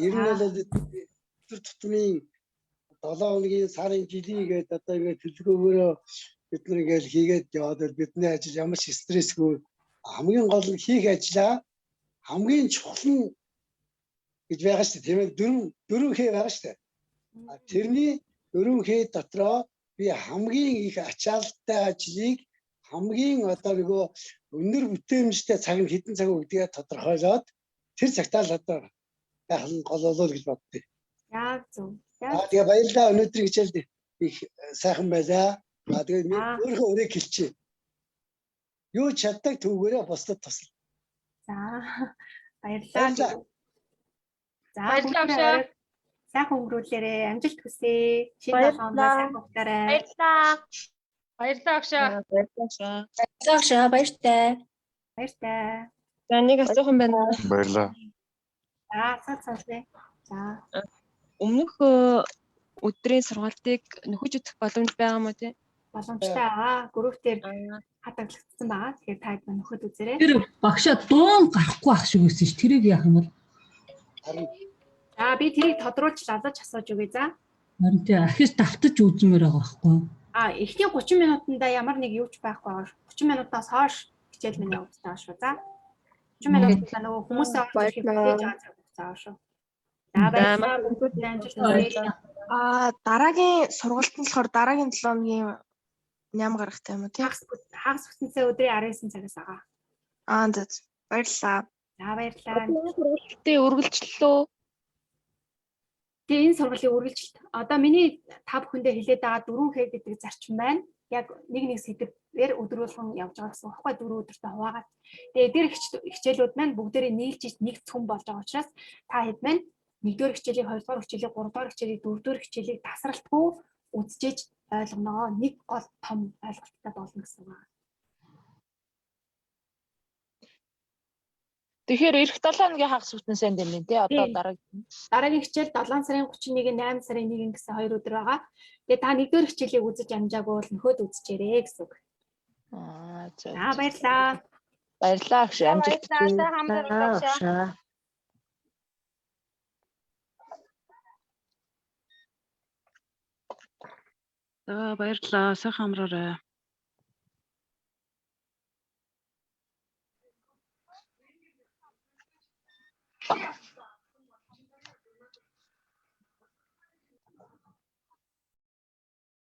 Ер нь бол тутмын 7 хоногийн сарын жилийн гээд одоо ингээд төлөвлөгөөгөөрөө бид нар ингээд хийгээд яваад бидний ажил ямар ч стрессгүй хамгийн гол нь хийх ажлаа хамгийн чухал нь гэж байгаа шүү дээ. Тийм ээ дөрөв хээ байгаа шүү дээ. Тэрний дөрөв хээ дотроо би хамгийн их ачаалттай ажлыг хамгийн одоо нөгөө өнөр бүтээмжтэй цаг нь хэдэн цаг өгдгийг тодорхойлоод тэр цагтаа л одоо байх нь гол болов гэж боддیں۔ Яг зөв. Тэгээ баярлалаа. Өнөөдрийн хичээлд их сайхан байлаа. Тэгээд өөрөө өрөө хэлчихье. Юу чаддаг түүгээрээ бусдад тусал. За баярлалаа. За Баярлалаа. сайхан өнгөрүүлээрээ амжилт хүсье. Шинэ 7 хоногоо сайхан ухтаарай. Баярлалаа. Баярлалаа багшаа. Баярлалаа баяртай. Баяртай. За нэг асуух юм байна. Баярлаа. За цаасаа. За Өмнөх өдрийн сургалтыг нөхөж үзэх боломж байгаа мó тий? боломжтой байгаа. Группээр хадгалагдсан байгаа. Тэгэхээр та хэд нөхөд үзээрэй. Тэр багшаа дуун гарахгүй ах шиг байсан ш. Тэрийг яах юм бол? За би тэрийг тодруулж лалаж асууж өгье за. Харин тий ахиж давтаж үзмээр байгаа байхгүй. Эхний 30 минутанда ямар нэг юуч байхгүй байгаа. 30 минутаас хойш хичээл минь явагдаж байгаа шүү. За 30 минутанда нөгөө хүмүүсээ орж ирэх хийж байгаа цаг хугацаа шүү. За баярлалаа. Дараагийн сургалт нь болохоор дараагийн 7 хоногийн 8 гарахтай юм уу тий? Хагас бүтэнцээ өдрийн 19 цагаас байгаа. За баярлалаа. За баярлалаа. Сургалтын үргэлжлэлөө. Тэгээ энэ сургалтын үргэлжилт одоо миний та бүхэндээ хэлээд байгаа 4Х гэдэг зарчим байна. Яг нэг сэдвээр өдрүүлэн явж байгаа гэсэн үг байхгүй 4 өдөртөө хуваагаад. Тэгээ эдгээр хичээлүүд маань бүгдээрээ нийлж нэг цөм болж байгаа учраас та хэд маань 1-р хичээлийг 2-р хичээлийг 3-р хичээлийг 4-р хичээлийг тасралтгүй үзчихэж ойлгоно. Нэг гол том ойлголттой болно гэсэн үг. Тэгэхээр эх 7 хоногийн хагас бүтэн сайн дээ тий. Одоо Тий. дараагийн Дараагийн хичээл 7 сарын 31-ийн 8 сарын 1-ийн гэсэн 2 өдөр байгаа. Тэгээ та 1-р хичээлийг үзэж амжаагүй бол нөхөд үзчихээрэй гэсэн үг. Баярлалаа. Баярлалаа агш амжилт. За баярлалаа. Сайхан амраарай.